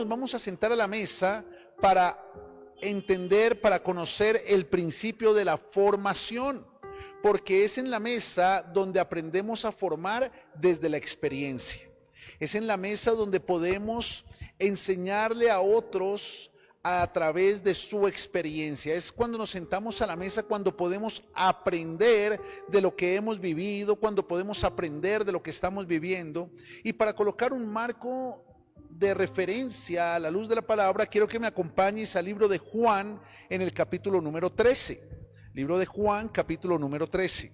nos vamos a sentar a la mesa para entender, para conocer el principio de la formación, porque es en la mesa donde aprendemos a formar desde la experiencia. Es en la mesa donde podemos enseñarle a otros a través de su experiencia. Es cuando nos sentamos a la mesa, cuando podemos aprender de lo que hemos vivido, cuando podemos aprender de lo que estamos viviendo. Y para colocar un marco de referencia a la luz de la palabra, quiero que me acompañes al libro de Juan en el capítulo número 13. Libro de Juan, capítulo número 13.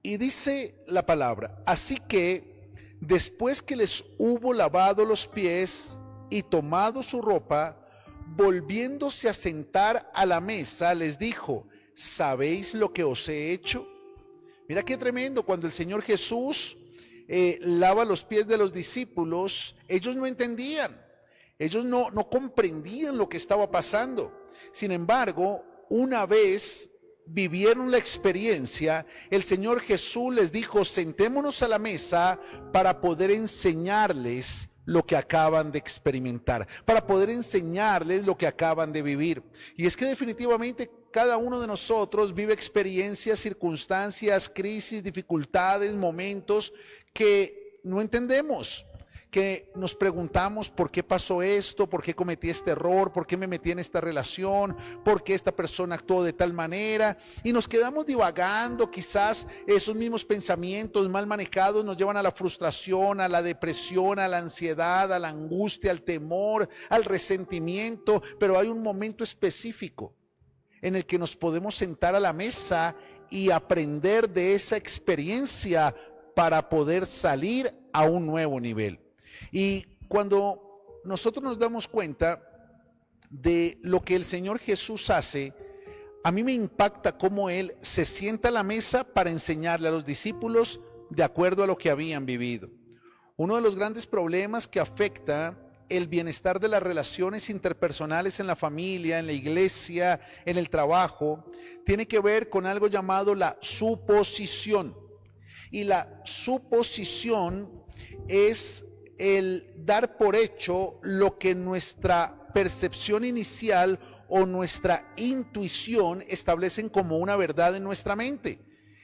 Y dice la palabra: así que después que les hubo lavado los pies y tomado su ropa, volviéndose a sentar a la mesa, les dijo: ¿sabéis lo que os he hecho? Mira qué tremendo, cuando el Señor Jesús lava los pies de los discípulos, ellos no entendían, ellos no comprendían lo que estaba pasando. Sin embargo, una vez vivieron la experiencia, el Señor Jesús les dijo: sentémonos a la mesa para poder enseñarles lo que acaban de experimentar, para poder enseñarles lo que acaban de vivir. Y es que definitivamente cada uno de nosotros vive experiencias, circunstancias, crisis, dificultades, momentos que no entendemos, que nos preguntamos: ¿por qué pasó esto? ¿Por qué cometí este error? ¿Por qué me metí en esta relación? ¿Por qué esta persona actuó de tal manera? Y nos quedamos divagando. Quizás esos mismos pensamientos mal manejados nos llevan a la frustración, a la depresión, a la ansiedad, a la angustia, al temor, al resentimiento. Pero hay un momento específico en el que nos podemos sentar a la mesa y aprender de esa experiencia para poder salir a un nuevo nivel. Y cuando nosotros nos damos cuenta de lo que el Señor Jesús hace, a mí me impacta cómo Él se sienta a la mesa para enseñarle a los discípulos de acuerdo a lo que habían vivido. Uno de los grandes problemas que afecta el bienestar de las relaciones interpersonales en la familia, en la iglesia, en el trabajo, tiene que ver con algo llamado la suposición. Y la suposición es el dar por hecho lo que nuestra percepción inicial o nuestra intuición establecen como una verdad en nuestra mente.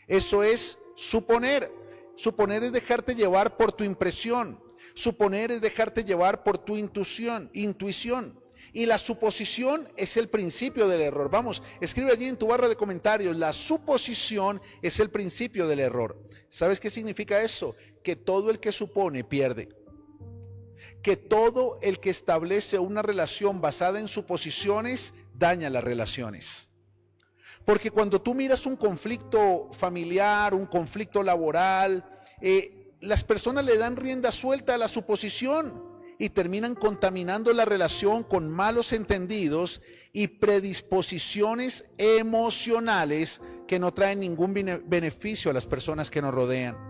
Eso es suponer. Suponer es dejarte llevar por tu impresión. Suponer es dejarte llevar por tu intuición. Y la suposición es el principio del error. Vamos, escribe allí en tu barra de comentarios: la suposición es el principio del error. ¿Sabes qué significa eso? Que todo el que supone pierde. Que todo el que establece una relación basada en suposiciones daña las relaciones. Porque cuando tú miras un conflicto familiar, un conflicto laboral, las personas le dan rienda suelta a la suposición y terminan contaminando la relación con malos entendidos y predisposiciones emocionales que no traen ningún beneficio a las personas que nos rodean.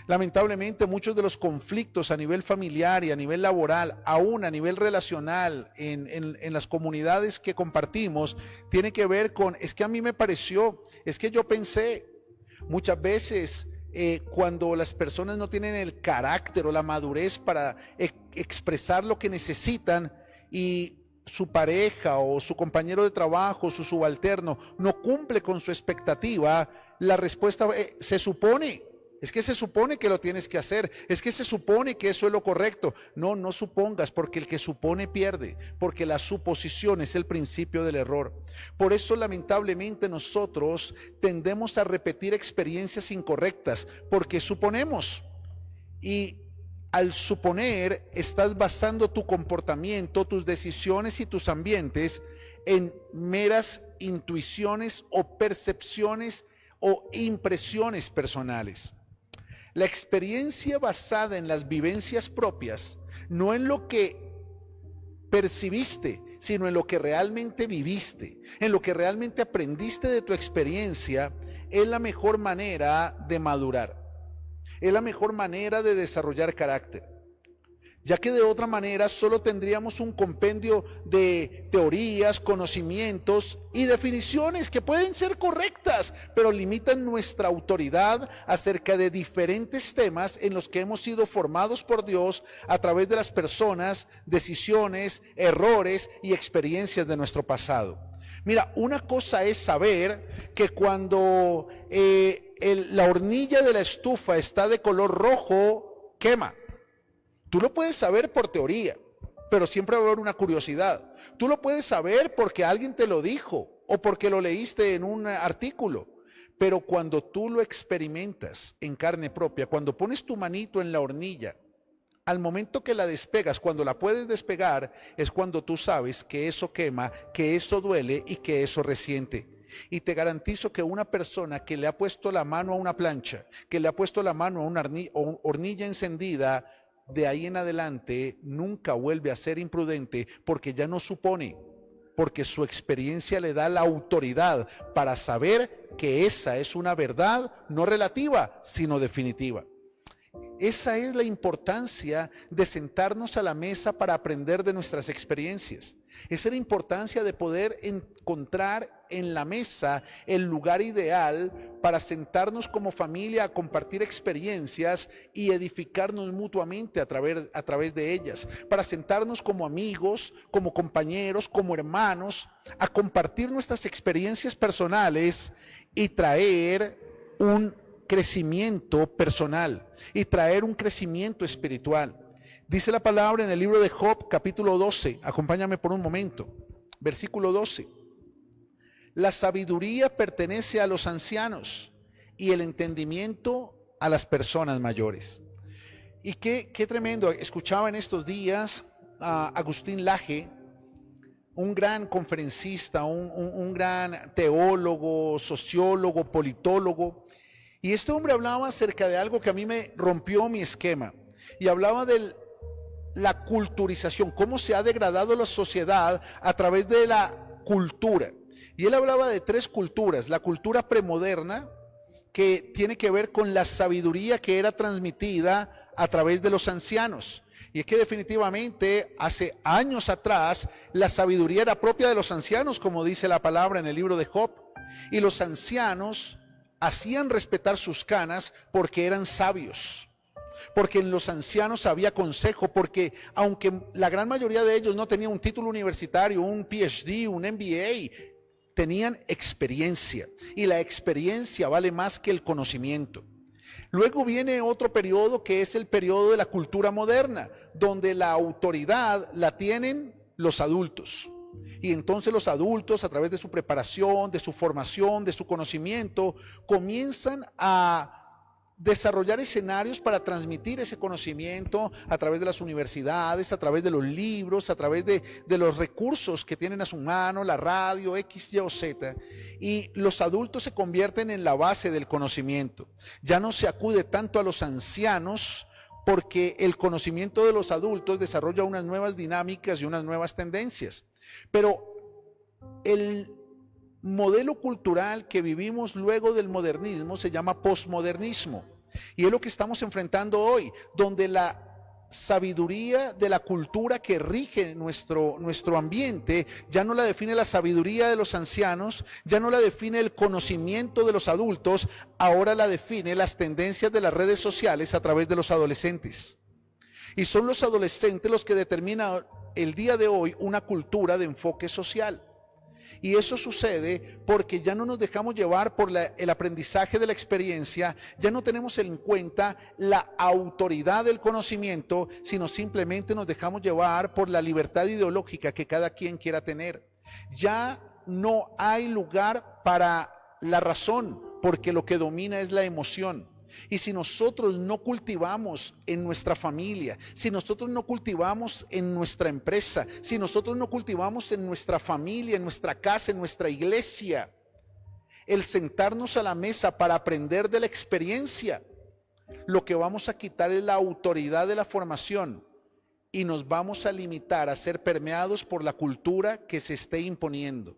Lamentablemente, muchos de los conflictos a nivel familiar y a nivel laboral, aún a nivel relacional, en las comunidades que compartimos, tiene que ver con: es que a mí me pareció, es que yo pensé. Muchas veces cuando las personas no tienen el carácter o la madurez para expresar lo que necesitan, y su pareja o su compañero de trabajo, su subalterno, no cumple con su expectativa, la respuesta se supone. Es que se supone que lo tienes que hacer, es que se supone que eso es lo correcto. No supongas, porque el que supone pierde, porque la suposición es el principio del error. Por eso, lamentablemente, nosotros tendemos a repetir experiencias incorrectas, porque suponemos. Y al suponer, estás basando tu comportamiento, tus decisiones y tus ambientes en meras intuiciones o percepciones o impresiones personales. La experiencia basada en las vivencias propias, no en lo que percibiste, sino en lo que realmente viviste, en lo que realmente aprendiste de tu experiencia, es la mejor manera de madurar, es la mejor manera de desarrollar carácter. ya que de otra manera solo tendríamos un compendio de teorías, conocimientos y definiciones que pueden ser correctas, pero limitan nuestra autoridad acerca de diferentes temas en los que hemos sido formados por Dios a través de las personas, decisiones, errores y experiencias de nuestro pasado. Mira, una cosa es saber que cuando la hornilla de la estufa está de color rojo, quema. Tú lo puedes saber por teoría, pero siempre va a haber una curiosidad. Tú lo puedes saber porque alguien te lo dijo o porque lo leíste en un artículo. Pero cuando tú lo experimentas en carne propia, cuando pones tu manito en la hornilla, al momento que la despegas, cuando la puedes despegar, es cuando tú sabes que eso quema, que eso duele y que eso resiente. Y te garantizo que una persona que le ha puesto la mano a una plancha, que le ha puesto la mano a una hornilla encendida, de ahí en adelante nunca vuelve a ser imprudente porque ya no supone, porque su experiencia le da la autoridad para saber que esa es una verdad no relativa, sino definitiva. Esa es la importancia de sentarnos a la mesa para aprender de nuestras experiencias. Esa es la importancia de poder encontrar en la mesa el lugar ideal para sentarnos como familia a compartir experiencias y edificarnos mutuamente a través de ellas. Para sentarnos como amigos, como compañeros, como hermanos, a compartir nuestras experiencias personales y traer un crecimiento personal y traer un crecimiento espiritual. Dice la palabra en el libro de Job, capítulo 12, acompáñame por un momento, versículo 12. La sabiduría pertenece a los ancianos y el entendimiento a las personas mayores. Y qué tremendo, escuchaba en estos días a Agustín Laje, un gran conferencista, un gran teólogo, sociólogo, politólogo. Y este hombre hablaba acerca de algo que a mí me rompió mi esquema. Y hablaba de la culturización, cómo se ha degradado la sociedad a través de la cultura. Y él hablaba de tres culturas. La cultura premoderna, que tiene que ver con la sabiduría que era transmitida a través de los ancianos. Y es que definitivamente hace años atrás la sabiduría era propia de los ancianos, como dice la palabra en el libro de Job. Y los ancianos hacían respetar sus canas porque eran sabios, porque en los ancianos había consejo, porque aunque la gran mayoría de ellos no tenían un título universitario, un PhD, un MBA, tenían experiencia, y la experiencia vale más que el conocimiento. Luego viene otro periodo que es el periodo de la cultura moderna, donde la autoridad la tienen los adultos. Y entonces los adultos, a través de su preparación, de su formación, de su conocimiento, comienzan a desarrollar escenarios para transmitir ese conocimiento a través de las universidades, a través de los libros, a través de los recursos que tienen a su mano, la radio, X, Y o Z. Y los adultos se convierten en la base del conocimiento. Ya no se acude tanto a los ancianos, porque el conocimiento de los adultos desarrolla unas nuevas dinámicas y unas nuevas tendencias. Pero el modelo cultural que vivimos luego del modernismo se llama posmodernismo, y es lo que estamos enfrentando hoy, donde la sabiduría de la cultura que rige nuestro ambiente ya no la define la sabiduría de los ancianos, ya no la define el conocimiento de los adultos, ahora la define las tendencias de las redes sociales a través de los adolescentes. Y son los adolescentes los que determinan el día de hoy una cultura de enfoque social. Y eso sucede porque ya no nos dejamos llevar por el aprendizaje de la experiencia, ya no tenemos en cuenta la autoridad del conocimiento, sino simplemente nos dejamos llevar por la libertad ideológica que cada quien quiera tener. Ya no hay lugar para la razón, porque lo que domina es la emoción. Y si nosotros no cultivamos en nuestra familia, si nosotros no cultivamos en nuestra empresa, si nosotros no cultivamos en nuestra familia, en nuestra casa, en nuestra iglesia, el sentarnos a la mesa para aprender de la experiencia, lo que vamos a quitar es la autoridad de la formación y nos vamos a limitar a ser permeados por la cultura que se esté imponiendo,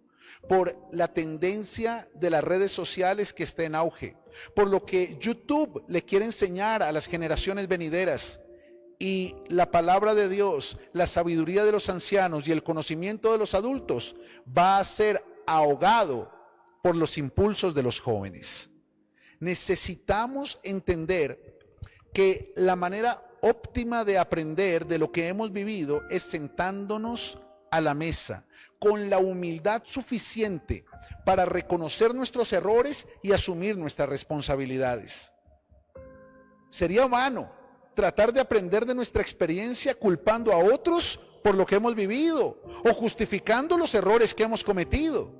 por la tendencia de las redes sociales que está en auge, por lo que YouTube le quiere enseñar a las generaciones venideras. y la palabra de Dios, la sabiduría de los ancianos y el conocimiento de los adultos va a ser ahogado por los impulsos de los jóvenes. Necesitamos entender que la manera óptima de aprender de lo que hemos vivido es sentándonos a la mesa con la humildad suficiente para reconocer nuestros errores y asumir nuestras responsabilidades. Sería vano tratar de aprender de nuestra experiencia culpando a otros por lo que hemos vivido o justificando los errores que hemos cometido.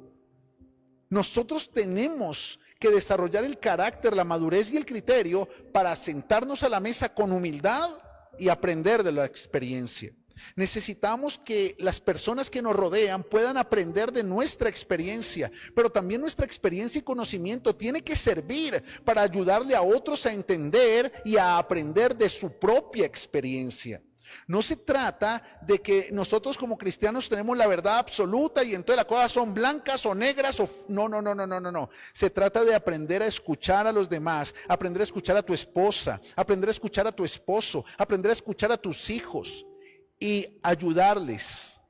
Nosotros tenemos que desarrollar el carácter, la madurez y el criterio para sentarnos a la mesa con humildad y aprender de la experiencia. Necesitamos que las personas que nos rodean puedan aprender de nuestra experiencia, pero también nuestra experiencia y conocimiento tiene que servir para ayudarle a otros a entender y a aprender de su propia experiencia. No se trata de que nosotros como cristianos tenemos la verdad absoluta y entonces las cosas son blancas o negras o... No. Se trata de aprender a escuchar a los demás, aprender a escuchar a tu esposa, aprender a escuchar a tu esposo, aprender a escuchar a tus hijos y ayudarles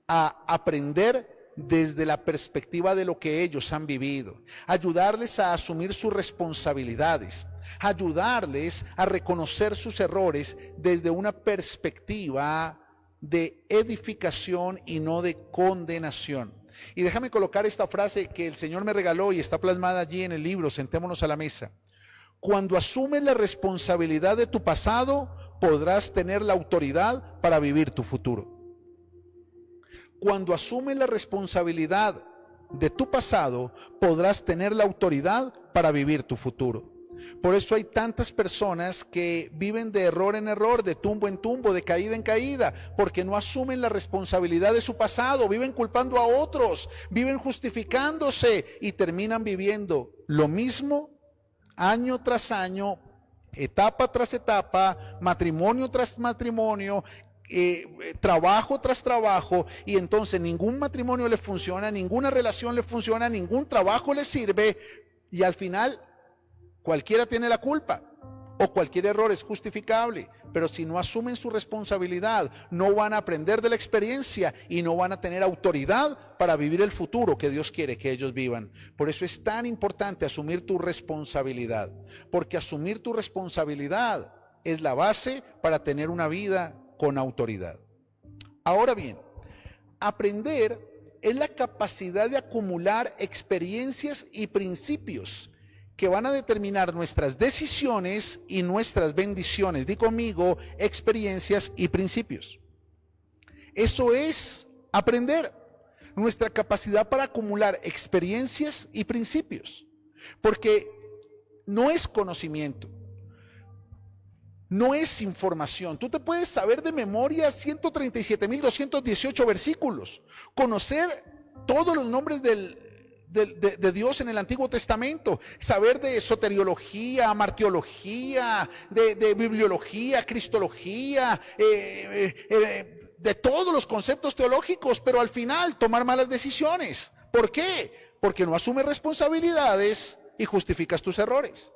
a aprender desde la perspectiva de lo que ellos han vivido, ayudarles a asumir sus responsabilidades, ayudarles a reconocer sus errores desde una perspectiva de edificación y no de condenación. Y déjame colocar esta frase que el Señor me regaló y está plasmada allí en el libro, Sentémonos a la mesa. Cuando asumes la responsabilidad de tu pasado, podrás tener la autoridad para vivir tu futuro. Cuando asumes la responsabilidad de tu pasado, podrás tener la autoridad para vivir tu futuro. Por eso hay tantas personas que viven de error en error, de tumbo en tumbo, de caída en caída, porque no asumen la responsabilidad de su pasado, viven culpando a otros, viven justificándose y terminan viviendo lo mismo año tras año, etapa tras etapa, matrimonio tras matrimonio, trabajo tras trabajo, y entonces ningún matrimonio le funciona, ninguna relación le funciona, ningún trabajo le sirve, y al final cualquiera tiene la culpa o cualquier error es justificable, pero si no asumen su responsabilidad, no van a aprender de la experiencia y no van a tener autoridad para vivir el futuro que Dios quiere que ellos vivan. Por eso es tan importante asumir tu responsabilidad, porque asumir tu responsabilidad es la base para tener una vida con autoridad. Ahora bien, aprender es la capacidad de acumular experiencias y principios que van a determinar nuestras decisiones y nuestras bendiciones. Di conmigo, experiencias y principios. Eso es aprender, nuestra capacidad para acumular experiencias y principios. Porque no es conocimiento, no es información. Tú te puedes saber de memoria 137.218 versículos, conocer todos los nombres de Dios en el Antiguo Testamento, saber de soteriología, martiología, de bibliología, cristología, de todos los conceptos teológicos, pero al final tomar malas decisiones. ¿Por qué? Porque no asumes responsabilidades y justificas tus errores.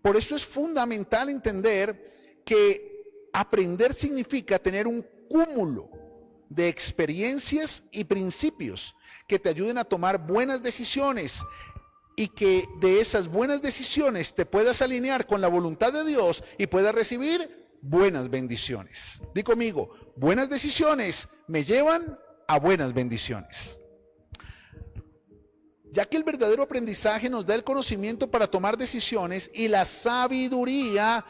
Por eso es fundamental entender que aprender significa tener un cúmulo de experiencias y principios que te ayuden a tomar buenas decisiones y que de esas buenas decisiones te puedas alinear con la voluntad de Dios y puedas recibir buenas bendiciones. Di conmigo, buenas decisiones me llevan a buenas bendiciones. Ya que el verdadero aprendizaje nos da el conocimiento para tomar decisiones y la sabiduría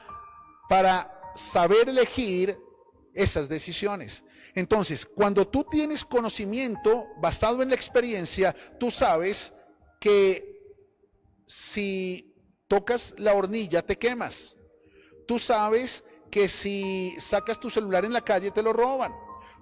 para saber elegir esas decisiones. Entonces, cuando tú tienes conocimiento basado en la experiencia, tú sabes que si tocas la hornilla te quemas. Tú sabes que si sacas tu celular en la calle te lo roban.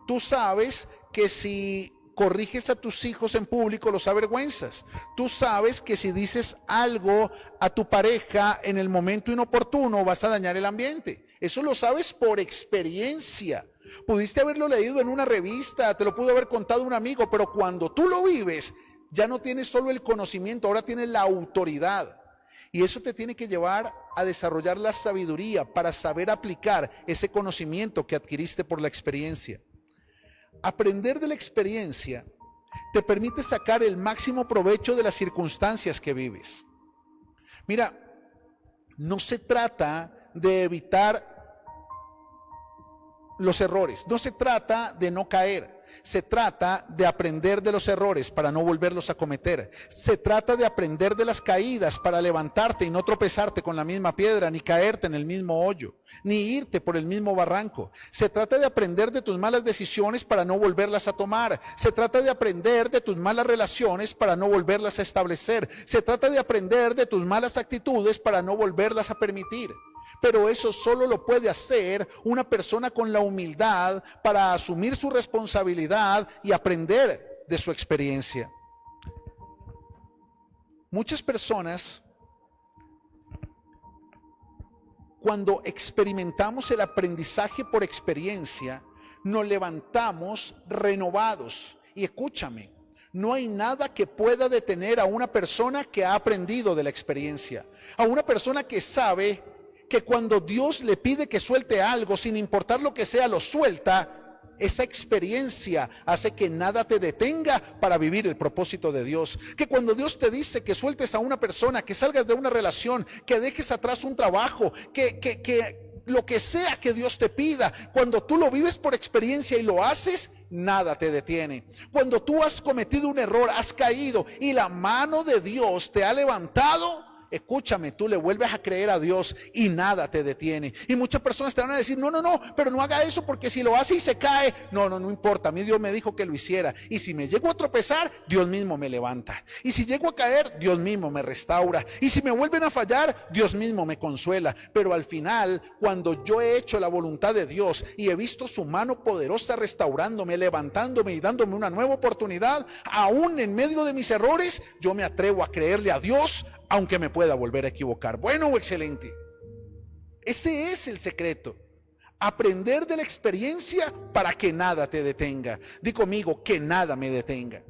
Tú sabes que si corriges a tus hijos en público los avergüenzas. Tú sabes que si dices algo a tu pareja en el momento inoportuno vas a dañar el ambiente. Eso lo sabes por experiencia. Pudiste haberlo leído en una revista, te lo pudo haber contado un amigo, pero cuando tú lo vives, ya no tienes solo el conocimiento, ahora tienes la autoridad. Y eso te tiene que llevar a desarrollar la sabiduría para saber aplicar ese conocimiento que adquiriste por la experiencia. Aprender de la experiencia te permite sacar el máximo provecho de las circunstancias que vives. Mira, no se trata de evitar los errores, no se trata de no caer. Se trata de aprender de los errores para no volverlos a cometer. Se trata de aprender de las caídas para levantarte y no tropezarte con la misma piedra, ni caerte en el mismo hoyo, ni irte por el mismo barranco. Se trata de aprender de tus malas decisiones para no volverlas a tomar. Se trata de aprender de tus malas relaciones para no volverlas a establecer. Se trata de aprender de tus malas actitudes para no volverlas a permitir. Pero eso solo lo puede hacer una persona con la humildad para asumir su responsabilidad y aprender de su experiencia. Muchas personas, cuando experimentamos el aprendizaje por experiencia, nos levantamos renovados. Y escúchame, no hay nada que pueda detener a una persona que ha aprendido de la experiencia, a una persona que sabe que cuando Dios le pide que suelte algo, sin importar lo que sea, lo suelta. Esa experiencia hace que nada te detenga para vivir el propósito de Dios. Que cuando Dios te dice que sueltes a una persona, que salgas de una relación, que dejes atrás un trabajo, que lo que sea que Dios te pida, cuando tú lo vives por experiencia y lo haces, nada te detiene. Cuando tú has cometido un error, has caído y la mano de Dios te ha levantado, escúchame, tú le vuelves a creer a Dios y nada te detiene. Y muchas personas te van a decir, no, pero no haga eso porque si lo hace y se cae, no importa, a mí Dios me dijo que lo hiciera. Y si me llego a tropezar, Dios mismo me levanta. Y si llego a caer, Dios mismo me restaura. Y si me vuelven a fallar, Dios mismo me consuela. Pero al final, cuando yo he hecho la voluntad de Dios y he visto su mano poderosa restaurándome, levantándome y dándome una nueva oportunidad, aún en medio de mis errores, yo me atrevo a creerle a Dios, aunque me pueda volver a equivocar. Bueno, excelente. Ese es el secreto. Aprender de la experiencia para que nada te detenga. Di conmigo, que nada me detenga.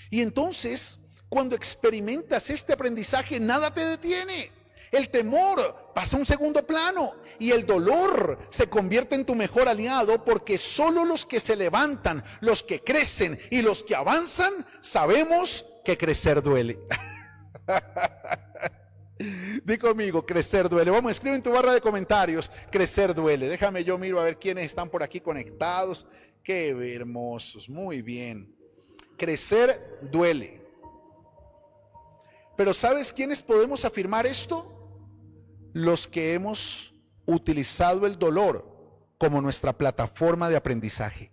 Y entonces, cuando experimentas este aprendizaje, nada te detiene. El temor pasa a un segundo plano y el dolor se convierte en tu mejor aliado, porque solo los que se levantan, los que crecen y los que avanzan, sabemos que crecer duele. Di conmigo, crecer duele. Vamos, escribe en tu barra de comentarios, crecer duele. Déjame, yo miro a ver quiénes están por aquí conectados. Qué hermosos, muy bien. Crecer duele. Pero ¿sabes quiénes podemos afirmar esto? Los que hemos utilizado el dolor como nuestra plataforma de aprendizaje.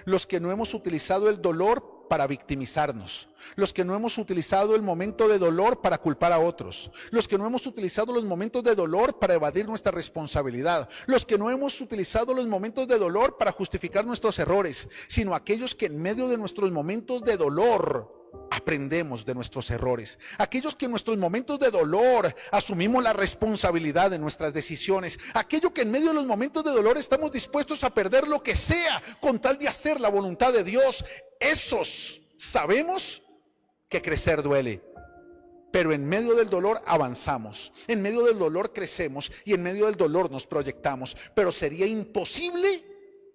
Los que no hemos utilizado el dolor para victimizarnos, los que no hemos utilizado el momento de dolor para culpar a otros, los que no hemos utilizado los momentos de dolor para evadir nuestra responsabilidad, los que no hemos utilizado los momentos de dolor para justificar nuestros errores, sino aquellos que en medio de nuestros momentos de dolor aprendemos de nuestros errores, aquellos que en nuestros momentos de dolor asumimos la responsabilidad de nuestras decisiones, aquellos que en medio de los momentos de dolor estamos dispuestos a perder lo que sea con tal de hacer la voluntad de Dios. Esos sabemos que crecer duele, pero en medio del dolor avanzamos, en medio del dolor crecemos y en medio del dolor nos proyectamos. Pero sería imposible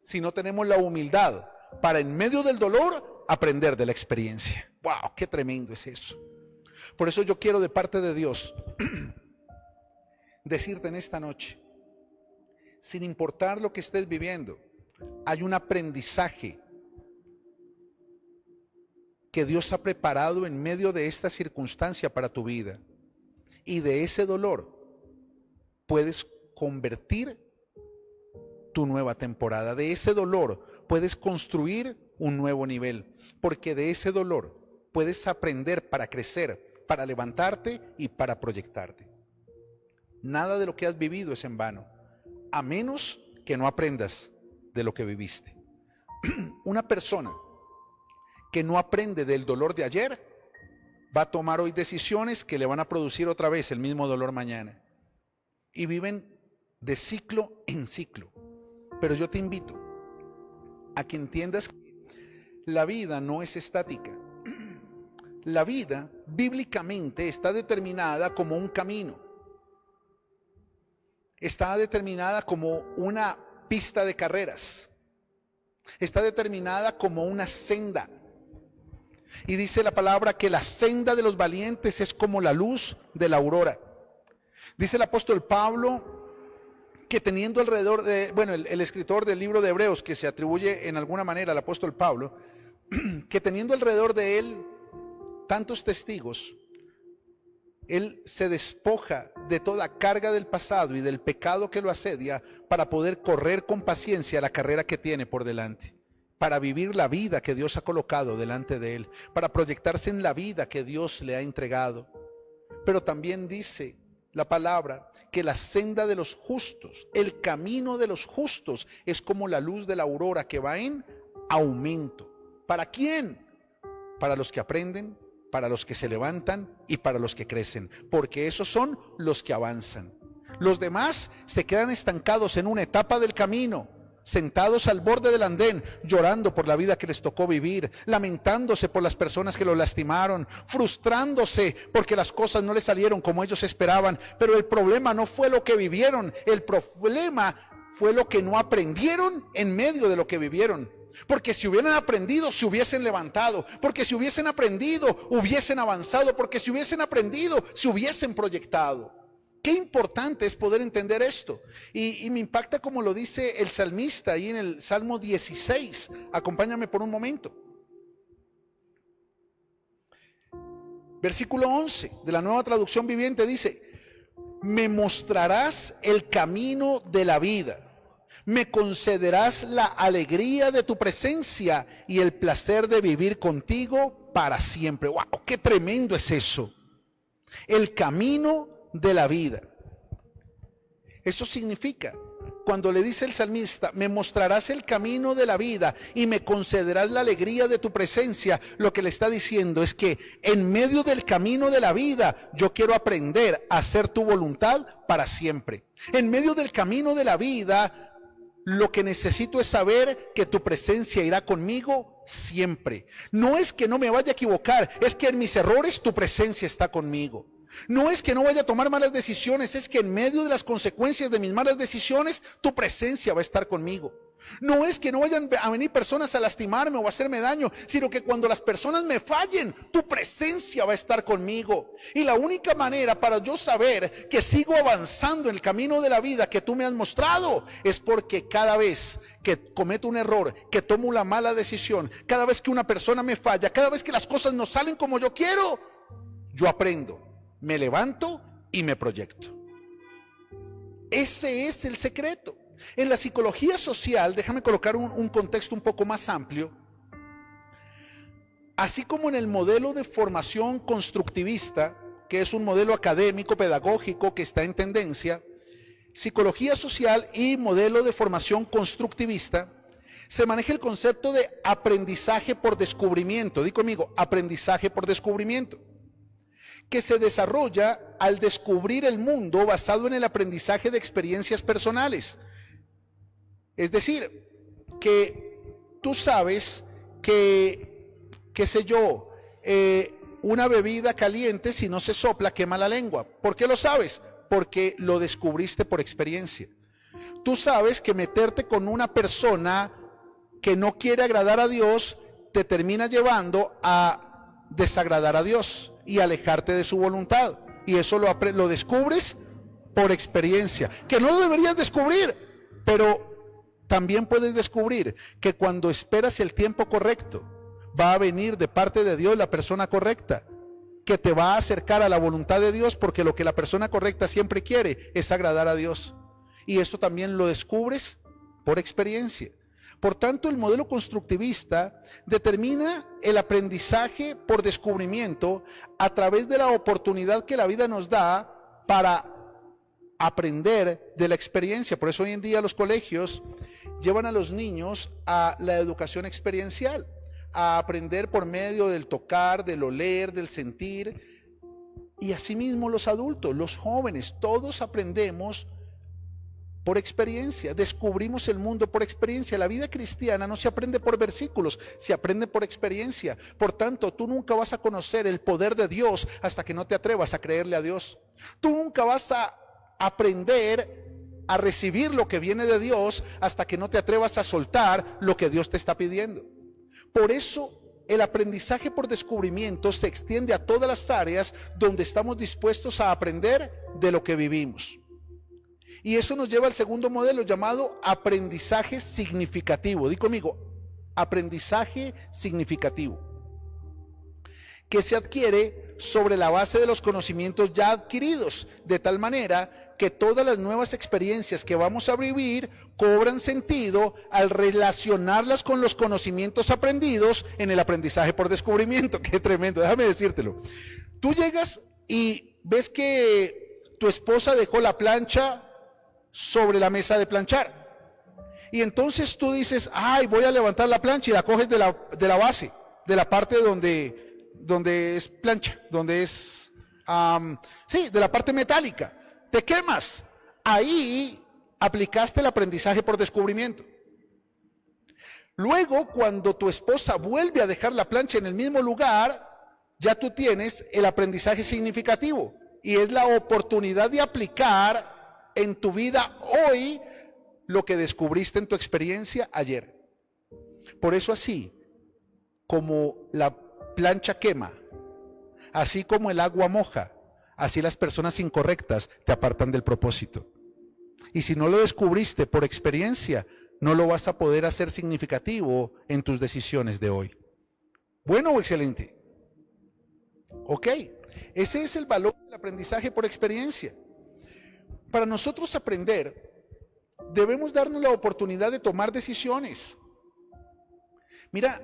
si no tenemos la humildad para en medio del dolor aprender de la experiencia. ¡Wow! ¡Qué tremendo es eso! Por eso yo quiero, de parte de Dios, decirte en esta noche, sin importar lo que estés viviendo, hay un aprendizaje que Dios ha preparado en medio de esta circunstancia para tu vida. Y de ese dolor puedes convertir tu nueva temporada. De ese dolor puedes construir un nuevo nivel. Porque de ese dolor puedes aprender para crecer, para levantarte y para proyectarte. Nada de lo que has vivido es en vano, a menos que no aprendas de lo que viviste. Una persona que no aprende del dolor de ayer va a tomar hoy decisiones que le van a producir otra vez el mismo dolor mañana. Y viven de ciclo en ciclo. Pero yo te invito a que entiendas que la vida no es estática. la vida bíblicamente está determinada como un camino. Está determinada como una pista de carreras. Está determinada como una senda. Y dice la palabra que la senda de los valientes es como la luz de la aurora. Dice el apóstol Pablo que teniendo alrededor de, el escritor del libro de Hebreos, que se atribuye en alguna manera al apóstol Pablo, que teniendo alrededor de él tantos testigos, él se despoja de toda carga del pasado y del pecado que lo asedia para poder correr con paciencia la carrera que tiene por delante, para vivir la vida que Dios ha colocado delante de él, para proyectarse en la vida que Dios le ha entregado. Pero también dice la palabra que la senda de los justos, el camino de los justos es como la luz de la aurora que va en aumento. ¿Para quién? Para los que aprenden, para los que se levantan y para los que crecen, porque esos son los que avanzan. Los demás se quedan estancados en una etapa del camino, sentados al borde del andén, llorando por la vida que les tocó vivir, lamentándose por las personas que lo lastimaron, frustrándose porque las cosas no les salieron como ellos esperaban. Pero el problema no fue lo que vivieron, el problema fue lo que no aprendieron en medio de lo que vivieron. Porque si hubieran aprendido, se hubiesen levantado. Porque si hubiesen aprendido, hubiesen avanzado. Porque si hubiesen aprendido, se hubiesen proyectado. Qué importante es poder entender esto. Y me impacta como lo dice el salmista ahí en el Salmo 16. Acompáñame por un momento. Versículo 11 de la Nueva Traducción Viviente dice: me mostrarás el camino de la vida. Me concederás la alegría de tu presencia y el placer de vivir contigo para siempre. ¡Wow! ¡Qué tremendo es eso! El camino de la vida. Eso significa, cuando le dice el salmista, me mostrarás el camino de la vida y me concederás la alegría de tu presencia, lo que le está diciendo es que en medio del camino de la vida yo quiero aprender a hacer tu voluntad para siempre. En medio del camino de la vida lo que necesito es saber que tu presencia irá conmigo siempre. No es que no me vaya a equivocar, es que en mis errores tu presencia está conmigo. No es que no vaya a tomar malas decisiones, es que en medio de las consecuencias de mis malas decisiones tu presencia va a estar conmigo. No es que no vayan a venir personas a lastimarme o a hacerme daño, sino que cuando las personas me fallen, tu presencia va a estar conmigo. Y la única manera para yo saber que sigo avanzando en el camino de la vida que tú me has mostrado es porque cada vez que cometo un error, que tomo una mala decisión, cada vez que una persona me falla, cada vez que las cosas no salen como yo quiero, yo aprendo, me levanto y me proyecto. Ese es el secreto. En la psicología social, déjame colocar un contexto un poco más amplio, así como en el modelo de formación constructivista, que es un modelo académico, pedagógico, que está en tendencia, psicología social y modelo de formación constructivista, se maneja el concepto de aprendizaje por descubrimiento. Di conmigo, aprendizaje por descubrimiento, que se desarrolla al descubrir el mundo basado en el aprendizaje de experiencias personales. Es decir, que tú sabes que, qué sé yo, una bebida caliente si no se sopla quema la lengua. ¿Por qué lo sabes? Porque lo descubriste por experiencia. Tú sabes que meterte con una persona que no quiere agradar a Dios te termina llevando a desagradar a Dios y alejarte de su voluntad. Y eso lo descubres por experiencia, que no lo deberías descubrir, pero también puedes descubrir que cuando esperas el tiempo correcto, va a venir de parte de Dios la persona correcta, que te va a acercar a la voluntad de Dios, porque lo que la persona correcta siempre quiere es agradar a Dios. Y eso también lo descubres por experiencia. Por tanto, el modelo constructivista determina el aprendizaje por descubrimiento a través de la oportunidad que la vida nos da para aprender de la experiencia. Por eso hoy en día los colegios llevan a los niños a la educación experiencial, a aprender por medio del tocar, del oler, del sentir. Y asimismo los adultos, los jóvenes, todos aprendemos por experiencia, descubrimos el mundo por experiencia. La vida cristiana no se aprende por versículos, se aprende por experiencia. Por tanto, tú nunca vas a conocer el poder de Dios hasta que no te atrevas a creerle a Dios. Tú nunca vas a aprender a recibir lo que viene de Dios hasta que no te atrevas a soltar lo que Dios te está pidiendo. Por eso el aprendizaje por descubrimiento se extiende a todas las áreas donde estamos dispuestos a aprender de lo que vivimos. Y eso nos lleva al segundo modelo llamado aprendizaje significativo. Di conmigo, aprendizaje significativo, que se adquiere sobre la base de los conocimientos ya adquiridos, de tal manera que todas las nuevas experiencias que vamos a vivir cobran sentido al relacionarlas con los conocimientos aprendidos en el aprendizaje por descubrimiento. Qué tremendo, déjame decírtelo. Tú llegas y ves que tu esposa dejó la plancha sobre la mesa de planchar. Y entonces tú dices, ay, voy a levantar la plancha, y la coges de la base, de la parte donde es plancha, donde es, de la parte metálica. Te quemas. Ahí aplicaste el aprendizaje por descubrimiento. Luego, cuando tu esposa vuelve a dejar la plancha en el mismo lugar, ya tú tienes el aprendizaje significativo. Y es la oportunidad de aplicar en tu vida hoy lo que descubriste en tu experiencia ayer. Por eso, así como la plancha quema, así como el agua moja, así las personas incorrectas te apartan del propósito. Y si no lo descubriste por experiencia, no lo vas a poder hacer significativo en tus decisiones de hoy. ¿Bueno o excelente? Ok, ese es el valor del aprendizaje por experiencia. Para nosotros aprender, debemos darnos la oportunidad de tomar decisiones. Mira,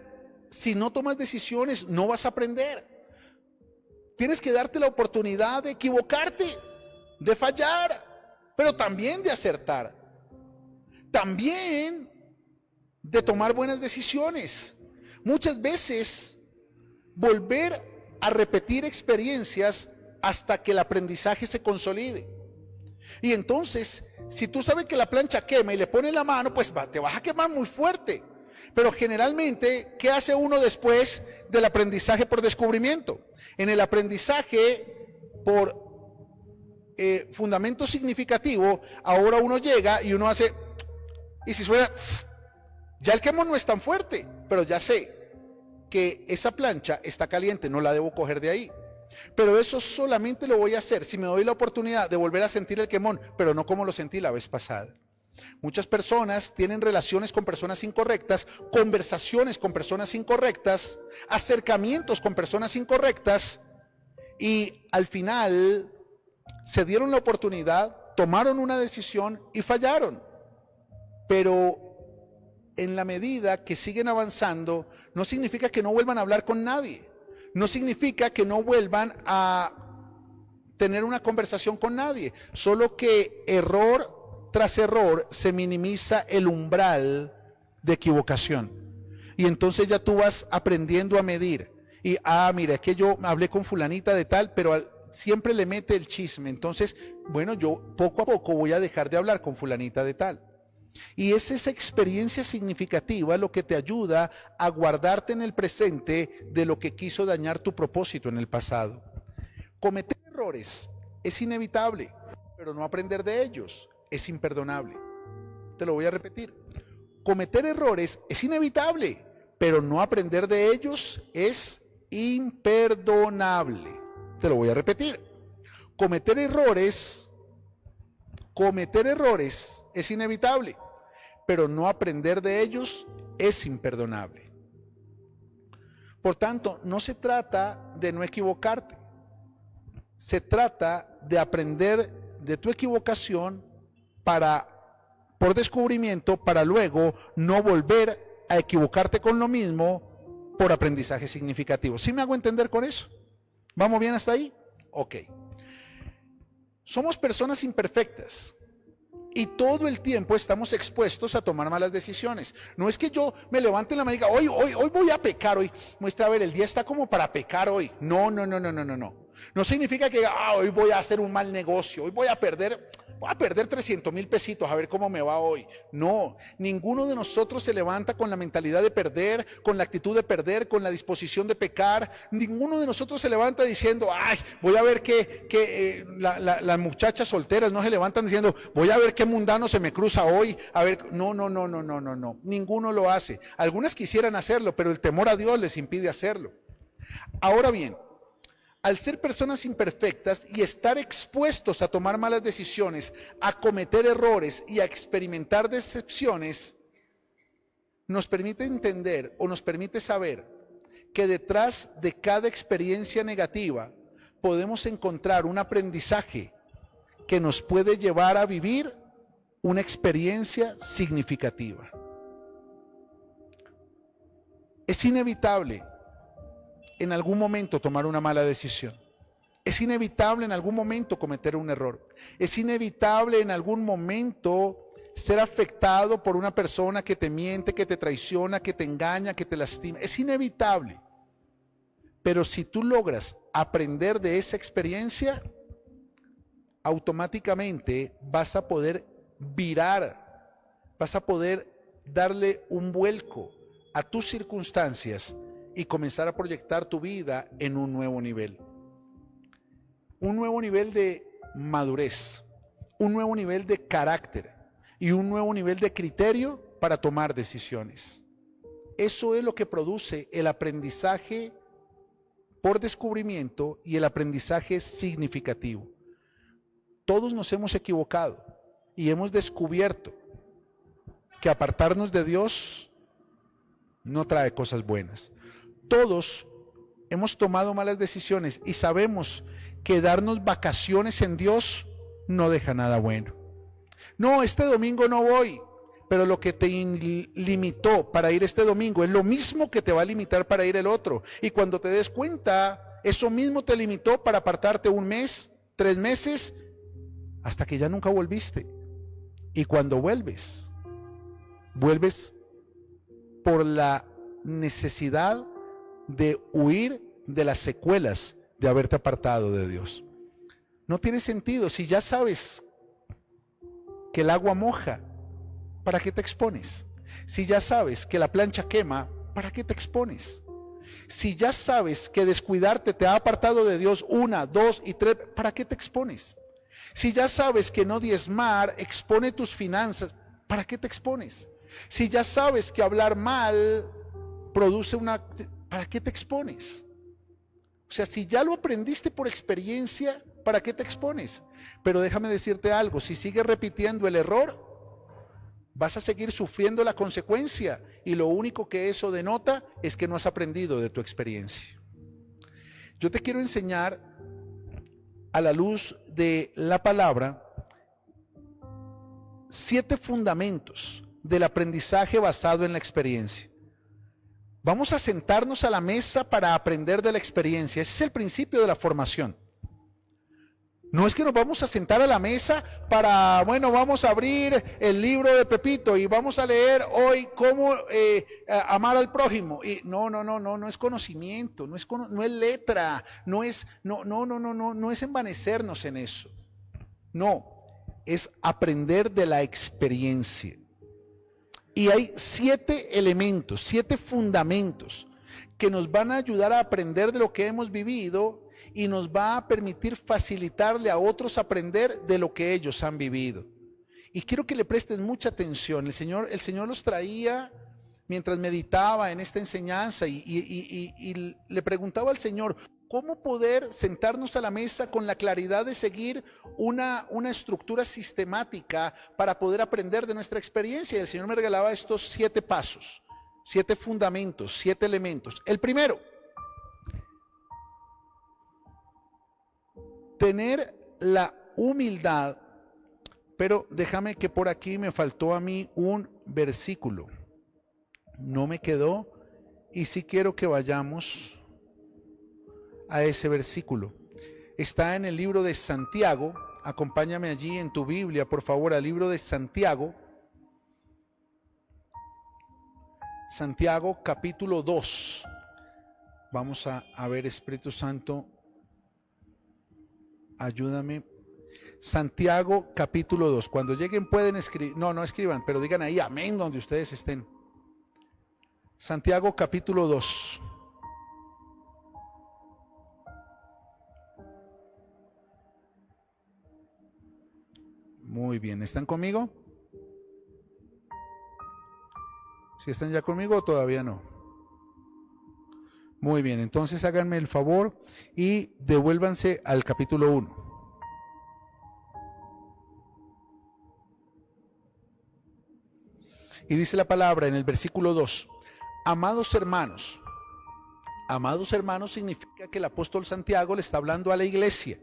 si no tomas decisiones, no vas a aprender. Tienes que darte la oportunidad de equivocarte, de fallar, pero también de acertar. También de tomar buenas decisiones. Muchas veces, volver a repetir experiencias hasta que el aprendizaje se consolide. Y entonces, si tú sabes que la plancha quema y le pones la mano, pues te vas a quemar muy fuerte. Pero generalmente, ¿qué hace uno después del aprendizaje por descubrimiento? En el aprendizaje por fundamento significativo, ahora uno llega y uno hace, y si suena, ya el quemón no es tan fuerte, pero ya sé que esa plancha está caliente, no la debo coger de ahí. Pero eso solamente lo voy a hacer si me doy la oportunidad de volver a sentir el quemón, pero no como lo sentí la vez pasada. Muchas personas tienen relaciones con personas incorrectas, conversaciones con personas incorrectas, acercamientos con personas incorrectas, y al final se dieron la oportunidad, tomaron una decisión y fallaron. Pero en la medida que siguen avanzando, no significa que no vuelvan a hablar con nadie. No significa que no vuelvan a tener una conversación con nadie. Solo que error tras error se minimiza el umbral de equivocación. Y entonces ya tú vas aprendiendo a medir. Y, mira, es que yo hablé con fulanita de tal, pero siempre le mete el chisme. Entonces, bueno, yo poco a poco voy a dejar de hablar con fulanita de tal. Y es esa experiencia significativa lo que te ayuda a guardarte en el presente de lo que quiso dañar tu propósito en el pasado. Cometer errores es inevitable, pero no aprender de ellos es imperdonable. Te lo voy a repetir. Cometer errores es inevitable, pero no aprender de ellos es imperdonable. Te lo voy a repetir. Cometer errores es inevitable, pero no aprender de ellos es imperdonable. Por tanto, no se trata de no equivocarte. Se trata de aprender de tu equivocación por descubrimiento, para luego no volver a equivocarte con lo mismo por aprendizaje significativo. ¿Sí me hago entender con eso? ¿Vamos bien hasta ahí? Ok. Somos personas imperfectas y todo el tiempo estamos expuestos a tomar malas decisiones. No es que yo me levante en la mañana y diga, hoy voy a pecar, hoy muestra, a ver, el día está como para pecar hoy. No. No significa que hoy voy a hacer un mal negocio, hoy voy a perder 300,000 pesitos, a ver cómo me va hoy. No, ninguno de nosotros se levanta con la mentalidad de perder, con la actitud de perder, con la disposición de pecar. Ninguno de nosotros se levanta diciendo, ay, voy a ver las muchachas solteras no se levantan diciendo, voy a ver qué mundano se me cruza hoy. A ver, no, ninguno lo hace. Algunas quisieran hacerlo, pero el temor a Dios les impide hacerlo. Ahora bien, al ser personas imperfectas y estar expuestos a tomar malas decisiones, a cometer errores y a experimentar decepciones, nos permite entender o nos permite saber que detrás de cada experiencia negativa podemos encontrar un aprendizaje que nos puede llevar a vivir una experiencia significativa. Es inevitable en algún momento tomar una mala decisión. Es inevitable en algún momento cometer un error. Es inevitable en algún momento ser afectado por una persona que te miente, que te traiciona, que te engaña, que te lastima. Es inevitable. Pero si tú logras aprender de esa experiencia, automáticamente vas a poder virar, vas a poder darle un vuelco a tus circunstancias y comenzar a proyectar tu vida en un nuevo nivel. Un nuevo nivel de madurez, un nuevo nivel de carácter y un nuevo nivel de criterio para tomar decisiones. Eso es lo que produce el aprendizaje por descubrimiento y el aprendizaje significativo. Todos nos hemos equivocado y hemos descubierto que apartarnos de Dios no trae cosas buenas. Todos hemos tomado malas decisiones y sabemos que darnos vacaciones en Dios no deja nada bueno. No, este domingo no voy, pero lo que te limitó para ir este domingo es lo mismo que te va a limitar para ir el otro. Y cuando te des cuenta, eso mismo te limitó para apartarte un mes, 3 meses, hasta que ya nunca volviste. Y cuando vuelves por la necesidad de huir de las secuelas de haberte apartado de Dios. No tiene sentido. Si ya sabes que el agua moja, ¿para qué te expones? Si ya sabes que la plancha quema, ¿para qué te expones? Si ya sabes que descuidarte te ha apartado de Dios 1, 2 y 3, ¿para qué te expones? Si ya sabes que no diezmar expone tus finanzas, ¿para qué te expones? Si ya sabes que hablar mal produce ¿para qué te expones? O sea, si ya lo aprendiste por experiencia, ¿para qué te expones? Pero déjame decirte algo, si sigues repitiendo el error, vas a seguir sufriendo la consecuencia y lo único que eso denota es que no has aprendido de tu experiencia. Yo te quiero enseñar a la luz de la palabra 7 fundamentos del aprendizaje basado en la experiencia. Vamos a sentarnos a la mesa para aprender de la experiencia. Ese es el principio de la formación. No es que nos vamos a sentar a la mesa para, vamos a abrir el libro de Pepito y vamos a leer hoy cómo amar al prójimo. Y no es conocimiento, no es letra, no es envanecernos en eso. No, es aprender de la experiencia. Y hay 7 elementos, 7 fundamentos que nos van a ayudar a aprender de lo que hemos vivido y nos va a permitir facilitarle a otros aprender de lo que ellos han vivido. Y quiero que le prestes mucha atención. El Señor los traía mientras meditaba en esta enseñanza y le preguntaba al Señor, ¿cómo poder sentarnos a la mesa con la claridad de seguir una estructura sistemática para poder aprender de nuestra experiencia? Y el Señor me regalaba estos 7 pasos, 7 fundamentos, 7 elementos. El primero, tener la humildad, pero déjame que por aquí me faltó a mí un versículo. No me quedó y sí quiero que vayamos a ese versículo. Está en el libro de Santiago. Acompáñame allí en tu Biblia, por favor, al libro de Santiago. Santiago capítulo 2. Vamos a ver, Espíritu Santo, ayúdame. Santiago capítulo 2. Cuando lleguen pueden escribir, no escriban, pero digan ahí amén donde ustedes estén. Santiago capítulo 2. Muy bien, ¿están conmigo? ¿Sí están ya conmigo o todavía no? Muy bien, entonces háganme el favor y devuélvanse al capítulo 1. Y dice la palabra en el versículo 2, amados hermanos significa que el apóstol Santiago le está hablando a la iglesia.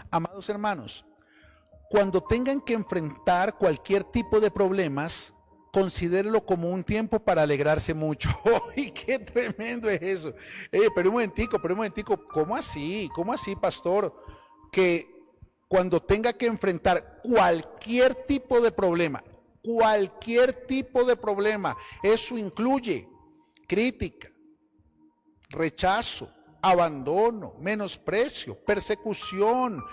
Amados hermanos, cuando tengan que enfrentar cualquier tipo de problemas, considérelo como un tiempo para alegrarse mucho. ¡Ay, qué tremendo es eso! Pero un momentico, ¿cómo así? ¿Cómo así, pastor? Que cuando tenga que enfrentar cualquier tipo de problema, eso incluye crítica, rechazo, abandono, menosprecio, persecución,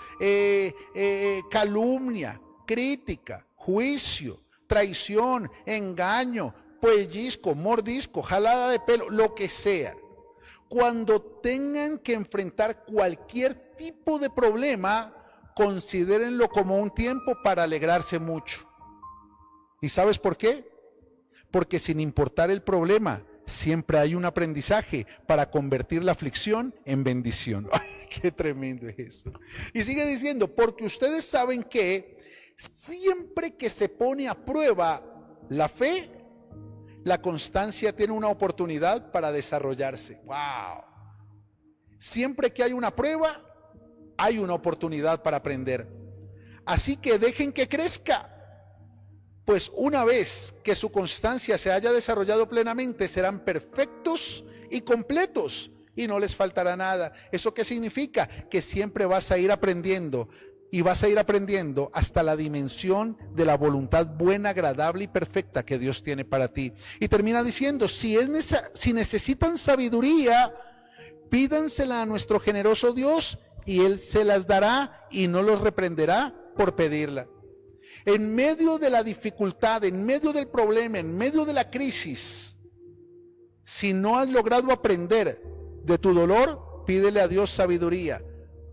calumnia, crítica, juicio, traición, engaño, pellizco, mordisco, jalada de pelo, lo que sea. Cuando tengan que enfrentar cualquier tipo de problema, considérenlo como un tiempo para alegrarse mucho. ¿Y sabes por qué? Porque sin importar el problema, siempre hay un aprendizaje para convertir la aflicción en bendición. ¡Ay, qué tremendo es eso! Y sigue diciendo, porque ustedes saben que siempre que se pone a prueba la fe, la constancia tiene una oportunidad para desarrollarse. ¡Wow! Siempre que hay una prueba, hay una oportunidad para aprender. Así que dejen que crezca. Pues una vez que su constancia se haya desarrollado plenamente, serán perfectos y completos y no les faltará nada. ¿Eso qué significa? Que siempre vas a ir aprendiendo y vas a ir aprendiendo hasta la dimensión de la voluntad buena, agradable y perfecta que Dios tiene para ti. Y termina diciendo, si necesitan sabiduría, pídansela a nuestro generoso Dios y Él se las dará y no los reprenderá por pedirla. En medio de la dificultad, en medio del problema, en medio de la crisis, si no has logrado aprender de tu dolor, pídele a Dios sabiduría,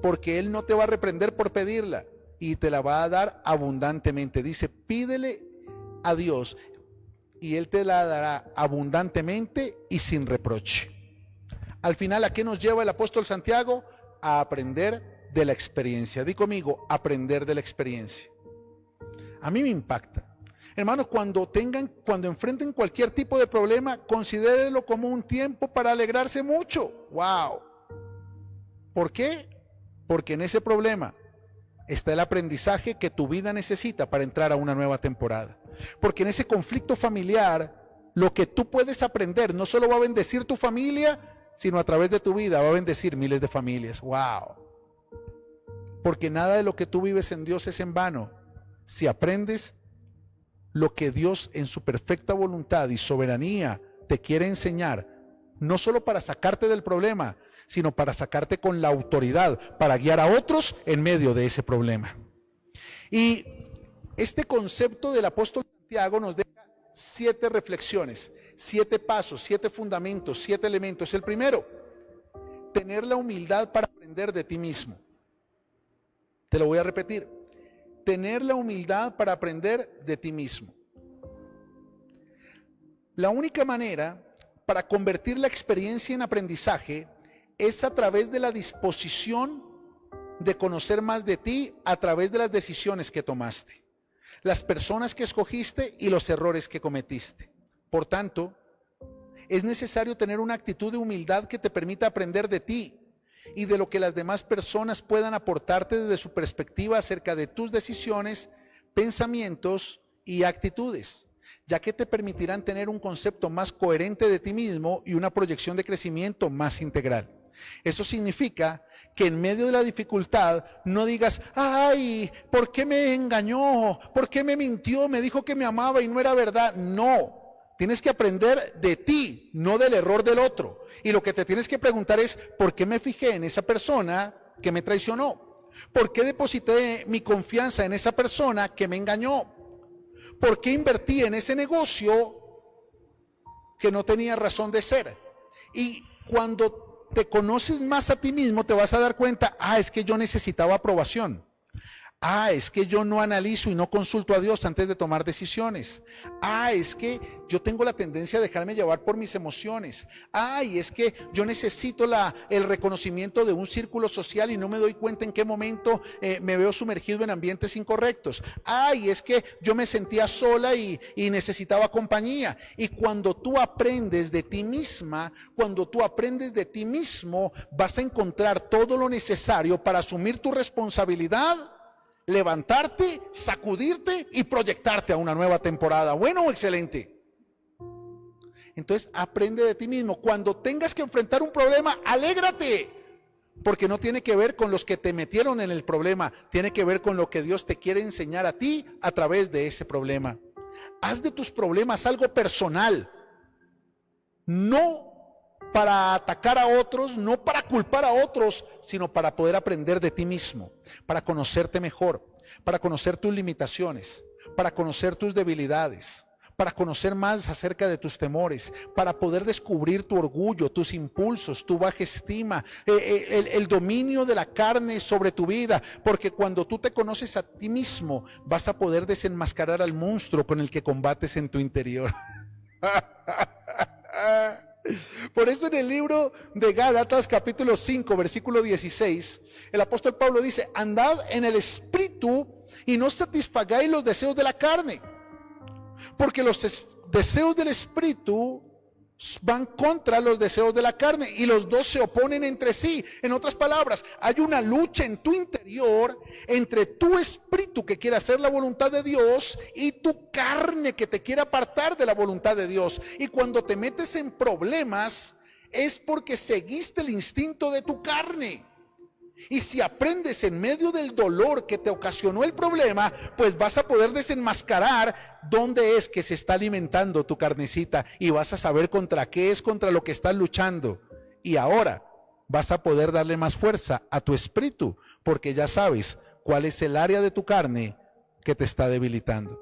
porque Él no te va a reprender por pedirla y te la va a dar abundantemente. Dice, pídele a Dios y Él te la dará abundantemente y sin reproche. Al final, ¿a qué nos lleva el apóstol Santiago? A aprender de la experiencia. Di conmigo, aprender de la experiencia. A mí me impacta. Hermanos, cuando enfrenten cualquier tipo de problema, considérenlo como un tiempo para alegrarse mucho. ¡Wow! ¿Por qué? Porque en ese problema está el aprendizaje que tu vida necesita para entrar a una nueva temporada. Porque en ese conflicto familiar, lo que tú puedes aprender no solo va a bendecir tu familia, sino a través de tu vida va a bendecir miles de familias. ¡Wow! Porque nada de lo que tú vives en Dios es en vano. Si aprendes lo que Dios en su perfecta voluntad y soberanía te quiere enseñar, no solo para sacarte del problema, sino para sacarte con la autoridad, para guiar a otros en medio de ese problema. Y este concepto del apóstol Santiago nos deja 7 reflexiones, 7 pasos, 7 fundamentos, 7 elementos. El primero, tener la humildad para aprender de ti mismo. Te lo voy a repetir. Tener la humildad para aprender de ti mismo. La única manera para convertir la experiencia en aprendizaje es a través de la disposición de conocer más de ti a través de las decisiones que tomaste, las personas que escogiste y los errores que cometiste. Por tanto, es necesario tener una actitud de humildad que te permita aprender de ti y de lo que las demás personas puedan aportarte desde su perspectiva acerca de tus decisiones, pensamientos y actitudes, ya que te permitirán tener un concepto más coherente de ti mismo y una proyección de crecimiento más integral. Eso significa que en medio de la dificultad no digas, ay, ¿por qué me engañó? ¿Por qué me mintió? Me dijo que me amaba y no era verdad. No. Tienes que aprender de ti, no del error del otro. Y lo que te tienes que preguntar es, ¿por qué me fijé en esa persona que me traicionó? ¿Por qué deposité mi confianza en esa persona que me engañó? ¿Por qué invertí en ese negocio que no tenía razón de ser? Y cuando te conoces más a ti mismo, te vas a dar cuenta, es que yo necesitaba aprobación. Es que yo no analizo y no consulto a Dios antes de tomar decisiones. Es que yo tengo la tendencia a dejarme llevar por mis emociones. Y es que yo necesito el reconocimiento de un círculo social y no me doy cuenta en qué momento me veo sumergido en ambientes incorrectos. Y es que yo me sentía sola y necesitaba compañía. Y cuando tú aprendes de ti misma, cuando tú aprendes de ti mismo, vas a encontrar todo lo necesario para asumir tu responsabilidad, levantarte, sacudirte y proyectarte a una nueva temporada. Bueno, excelente. Entonces aprende de ti mismo. Cuando tengas que enfrentar un problema, alégrate, porque no tiene que ver con los que te metieron en el problema, tiene que ver con lo que Dios te quiere enseñar a ti a través de ese problema. Haz de tus problemas algo personal, no para atacar a otros, no para culpar a otros, sino para poder aprender de ti mismo, para conocerte mejor, para conocer tus limitaciones, para conocer tus debilidades, para conocer más acerca de tus temores, para poder descubrir tu orgullo, tus impulsos, tu baja estima, el dominio de la carne sobre tu vida, porque cuando tú te conoces a ti mismo, vas a poder desenmascarar al monstruo con el que combates en tu interior. Por eso en el libro de Gálatas capítulo 5 versículo 16 el apóstol Pablo dice: andad en el espíritu y no satisfagáis los deseos de la carne, porque los deseos del espíritu van contra los deseos de la carne y los dos se oponen entre sí. En otras palabras, hay una lucha en tu interior entre tu espíritu que quiere hacer la voluntad de Dios y tu carne que te quiere apartar de la voluntad de Dios. Y cuando te metes en problemas es porque seguiste el instinto de tu carne. Y si aprendes en medio del dolor que te ocasionó el problema, pues vas a poder desenmascarar dónde es que se está alimentando tu carnecita y vas a saber contra qué es contra lo que estás luchando. Y ahora vas a poder darle más fuerza a tu espíritu, porque ya sabes cuál es el área de tu carne que te está debilitando.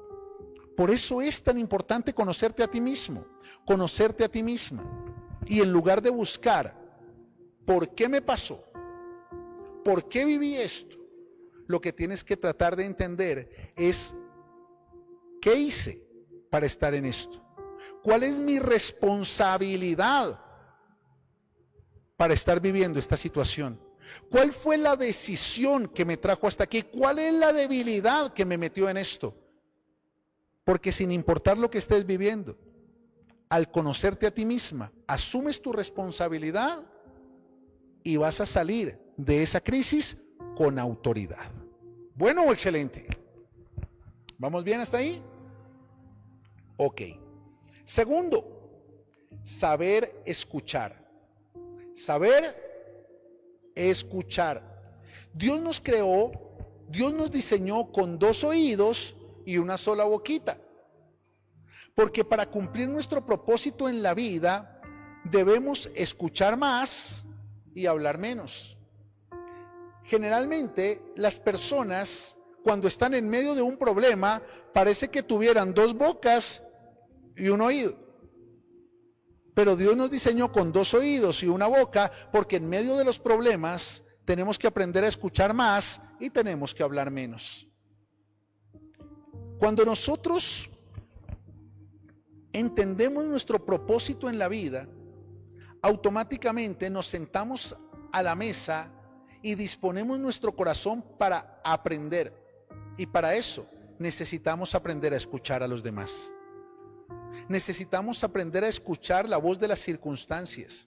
Por eso es tan importante conocerte a ti mismo, conocerte a ti misma. Y en lugar de buscar ¿por qué me pasó? ¿Por qué viví esto? Lo que tienes que tratar de entender es ¿qué hice para estar en esto? ¿Cuál es mi responsabilidad para estar viviendo esta situación? ¿Cuál fue la decisión que me trajo hasta aquí? ¿Cuál es la debilidad que me metió en esto? Porque sin importar lo que estés viviendo, al conocerte a ti misma, asumes tu responsabilidad y vas a salir de esa crisis con autoridad. Bueno, excelente. ¿Vamos bien hasta ahí? Ok. Segundo, saber escuchar. Saber escuchar. Dios nos creó, Dios nos diseñó con 2 oídos y una sola boquita. Porque para cumplir nuestro propósito en la vida, debemos escuchar más y hablar menos. Generalmente las personas cuando están en medio de un problema parece que tuvieran 2 bocas y un oído, pero Dios nos diseñó con 2 oídos y una boca porque en medio de los problemas tenemos que aprender a escuchar más y tenemos que hablar menos. Cuando nosotros entendemos nuestro propósito en la vida, automáticamente nos sentamos a la mesa y disponemos nuestro corazón para aprender. Y para eso necesitamos aprender a escuchar a los demás. Necesitamos aprender a escuchar la voz de las circunstancias.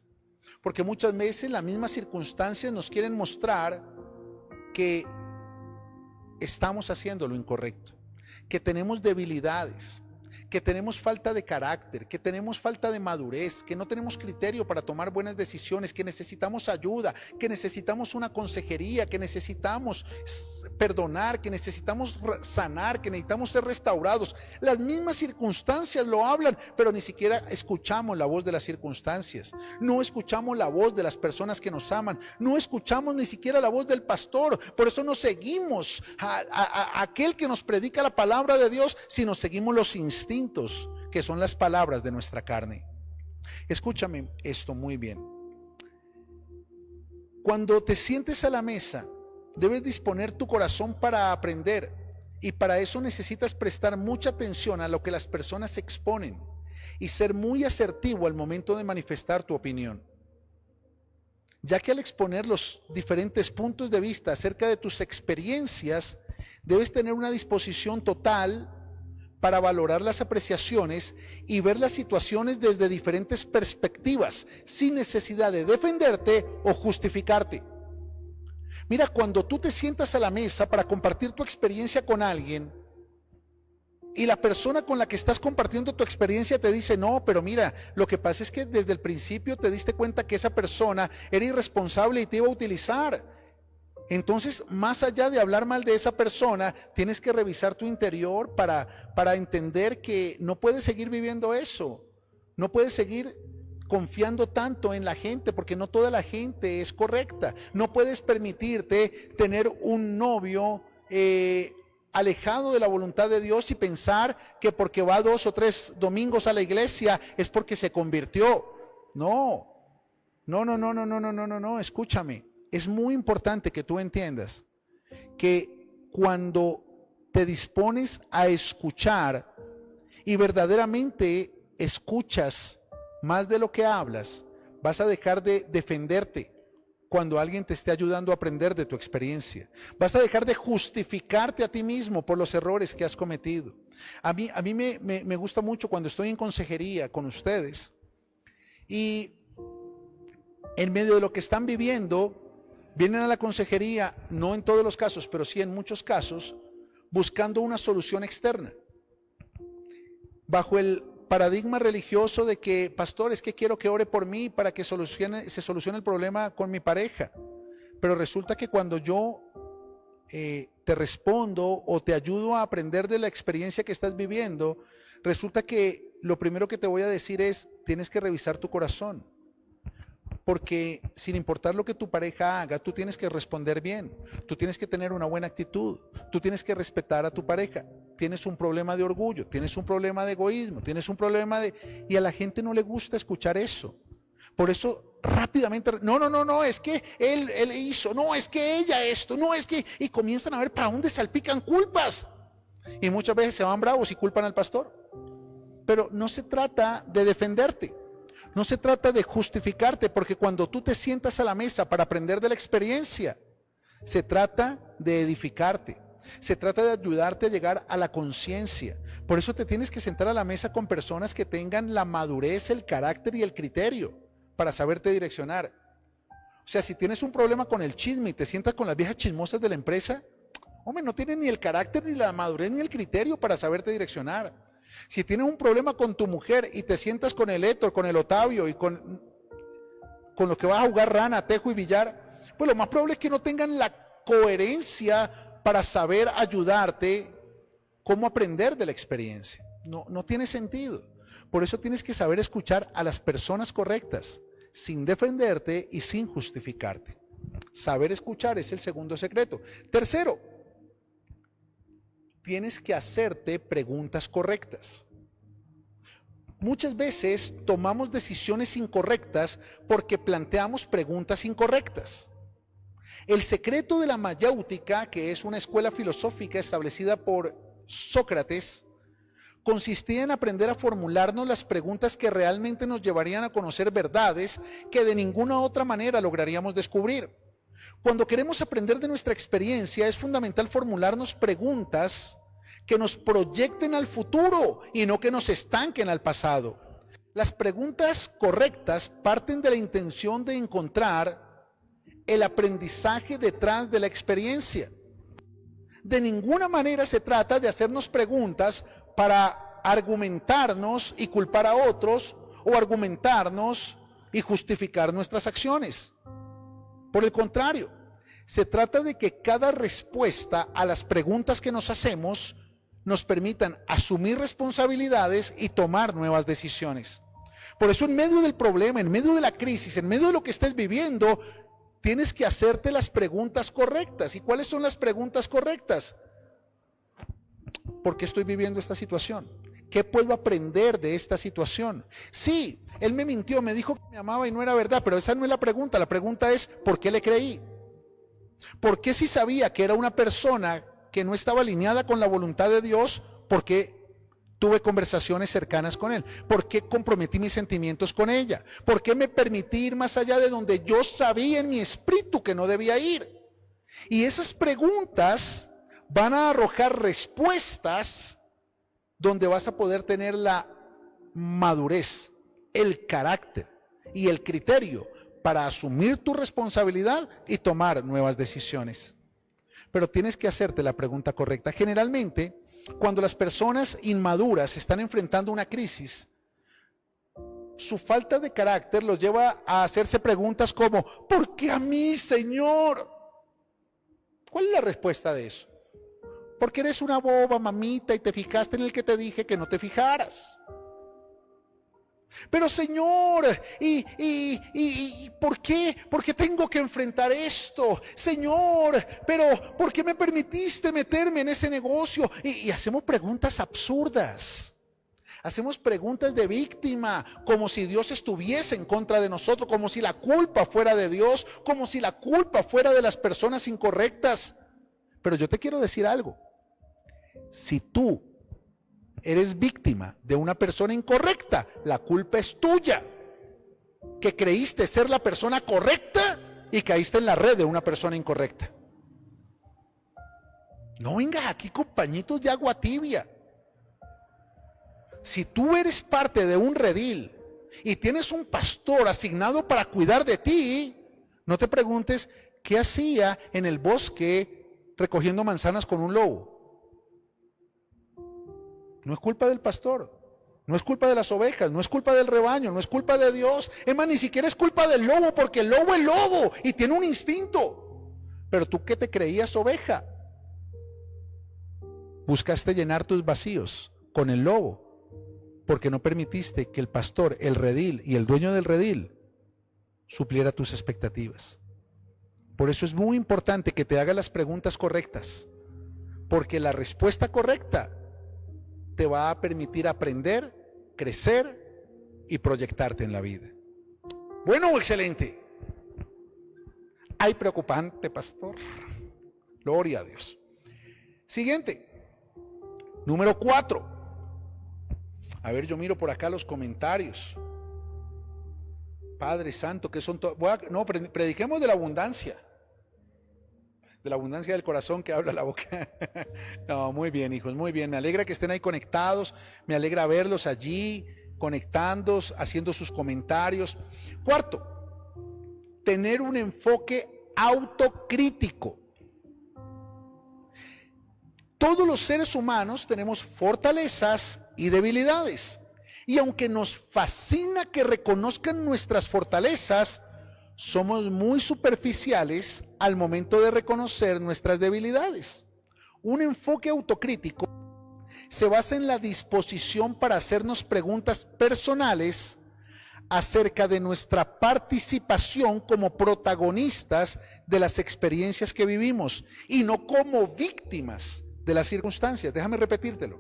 Porque muchas veces las mismas circunstancias nos quieren mostrar que estamos haciendo lo incorrecto, que tenemos debilidades, que tenemos falta de carácter, que tenemos falta de madurez, que no tenemos criterio para tomar buenas decisiones, que necesitamos ayuda, que necesitamos una consejería, que necesitamos perdonar, que necesitamos sanar, que necesitamos ser restaurados. Las mismas circunstancias lo hablan, pero ni siquiera escuchamos la voz de las circunstancias. No escuchamos la voz de las personas que nos aman. No escuchamos ni siquiera la voz del pastor. Por eso no seguimos a aquel que nos predica la palabra de Dios, sino seguimos los instintos, que son las palabras de nuestra carne. Escúchame esto muy bien. Cuando te sientes a la mesa, debes disponer tu corazón para aprender, y para eso necesitas prestar mucha atención a lo que las personas exponen y ser muy asertivo al momento de manifestar tu opinión, ya que al exponer los diferentes puntos de vista acerca de tus experiencias, debes tener una disposición total para valorar las apreciaciones y ver las situaciones desde diferentes perspectivas, sin necesidad de defenderte o justificarte. Mira, cuando tú te sientas a la mesa para compartir tu experiencia con alguien, y la persona con la que estás compartiendo tu experiencia te dice: no, pero mira, lo que pasa es que desde el principio te diste cuenta que esa persona era irresponsable y te iba a utilizar. Entonces, más allá de hablar mal de esa persona, tienes que revisar tu interior para entender que no puedes seguir viviendo eso. No puedes seguir confiando tanto en la gente, porque no toda la gente es correcta. No puedes permitirte tener un novio alejado de la voluntad de Dios y pensar que porque va 2 o 3 domingos a la iglesia es porque se convirtió. No, escúchame. Es muy importante que tú entiendas que cuando te dispones a escuchar y verdaderamente escuchas más de lo que hablas, vas a dejar de defenderte cuando alguien te esté ayudando a aprender de tu experiencia. Vas a dejar de justificarte a ti mismo por los errores que has cometido. A mí me gusta mucho cuando estoy en consejería con ustedes y en medio de lo que están viviendo, vienen a la consejería, no en todos los casos, pero sí en muchos casos, buscando una solución externa, bajo el paradigma religioso de que: pastor, es que quiero que ore por mí para que se solucione el problema con mi pareja. Pero resulta que cuando yo te respondo o te ayudo a aprender de la experiencia que estás viviendo, resulta que lo primero que te voy a decir es: tienes que revisar tu corazón. Porque sin importar lo que tu pareja haga, tú tienes que responder bien, tú tienes que tener una buena actitud, tú tienes que respetar a tu pareja. Tienes un problema de orgullo, tienes un problema de egoísmo, tienes un problema de... Y a la gente no le gusta escuchar eso. Por eso rápidamente: no, es que él hizo, no, es que ella esto, no, es que... Y comienzan a ver para dónde salpican culpas. Y muchas veces se van bravos y culpan al pastor. Pero no se trata de defenderte. No se trata de justificarte, porque cuando tú te sientas a la mesa para aprender de la experiencia, se trata de edificarte, se trata de ayudarte a llegar a la conciencia. Por eso te tienes que sentar a la mesa con personas que tengan la madurez, el carácter y el criterio para saberte direccionar. O sea, si tienes un problema con el chisme y te sientas con las viejas chismosas de la empresa, hombre, no tienen ni el carácter, ni la madurez, ni el criterio para saberte direccionar. Si tienes un problema con tu mujer y te sientas con el Héctor, con el Otavio y con los que vas a jugar rana, tejo y billar, pues lo más probable es que no tengan la coherencia para saber ayudarte cómo aprender de la experiencia. No tiene sentido. Por eso tienes que saber escuchar a las personas correctas, sin defenderte y sin justificarte. Saber escuchar es el segundo secreto. Tercero, tienes que hacerte preguntas correctas. Muchas veces tomamos decisiones incorrectas porque planteamos preguntas incorrectas. El secreto de la mayéutica, que es una escuela filosófica establecida por Sócrates, consistía en aprender a formularnos las preguntas que realmente nos llevarían a conocer verdades que de ninguna otra manera lograríamos descubrir. Cuando queremos aprender de nuestra experiencia, es fundamental formularnos preguntas que nos proyecten al futuro y no que nos estanquen al pasado. Las preguntas correctas parten de la intención de encontrar el aprendizaje detrás de la experiencia. De ninguna manera se trata de hacernos preguntas para argumentarnos y culpar a otros, o argumentarnos y justificar nuestras acciones. Por el contrario, se trata de que cada respuesta a las preguntas que nos hacemos nos permitan asumir responsabilidades y tomar nuevas decisiones. Por eso, en medio del problema, en medio de la crisis, en medio de lo que estés viviendo, tienes que hacerte las preguntas correctas. ¿Y cuáles son las preguntas correctas? ¿Por qué estoy viviendo esta situación? ¿Qué puedo aprender de esta situación? Sí, él me mintió, me dijo que me amaba y no era verdad, pero esa no es la pregunta. La pregunta es, ¿por qué le creí? ¿Por qué, si sabía que era una persona que no estaba alineada con la voluntad de Dios, por qué tuve conversaciones cercanas con él? ¿Por qué comprometí mis sentimientos con ella? ¿Por qué me permití ir más allá de donde yo sabía en mi espíritu que no debía ir? Y esas preguntas van a arrojar respuestas donde vas a poder tener la madurez, el carácter y el criterio para asumir tu responsabilidad y tomar nuevas decisiones. Pero tienes que hacerte la pregunta correcta. Generalmente, cuando las personas inmaduras están enfrentando una crisis, su falta de carácter los lleva a hacerse preguntas como, ¿por qué a mí, Señor? ¿Cuál es la respuesta de eso? Porque eres una boba, mamita, y te fijaste en el que te dije que no te fijaras. Pero Señor, ¿por qué? ¿Por qué tengo que enfrentar esto? Señor, pero ¿por qué me permitiste meterme en ese negocio? Y hacemos preguntas absurdas. Hacemos preguntas de víctima, como si Dios estuviese en contra de nosotros, como si la culpa fuera de Dios, como si la culpa fuera de las personas incorrectas. Pero yo te quiero decir algo. Si tú eres víctima de una persona incorrecta, la culpa es tuya, que creíste ser la persona correcta y caíste en la red de una persona incorrecta. No vengas aquí con pañitos de agua tibia. Si tú eres parte de un redil y tienes un pastor asignado para cuidar de ti, no te preguntes qué hacía en el bosque recogiendo manzanas con un lobo. No es culpa del pastor, no es culpa de las ovejas, no es culpa del rebaño, no es culpa de Dios. Es más, ni siquiera es culpa del lobo, porque el lobo es lobo y tiene un instinto. Pero tú, que te creías oveja, buscaste llenar tus vacíos con el lobo, porque no permitiste que el pastor, el redil y el dueño del redil supliera tus expectativas. Por eso es muy importante que te hagas las preguntas correctas, porque la respuesta correcta te va a permitir aprender, crecer y proyectarte en la vida. Bueno, excelente. Ay, preocupante, pastor. Gloria a Dios. Siguiente. Número 4. A ver, yo miro por acá los comentarios. Padre Santo, que son todos. No, prediquemos de la abundancia. De la abundancia del corazón que habla la boca. No, muy bien, hijos, muy bien. Me alegra que estén ahí conectados. Me alegra verlos allí, conectándose, haciendo sus comentarios. 4, tener un enfoque autocrítico. Todos los seres humanos tenemos fortalezas y debilidades. Y aunque nos fascina que reconozcan nuestras fortalezas, somos muy superficiales al momento de reconocer nuestras debilidades. Un enfoque autocrítico se basa en la disposición para hacernos preguntas personales acerca de nuestra participación como protagonistas de las experiencias que vivimos y no como víctimas de las circunstancias. Déjame repetírtelo.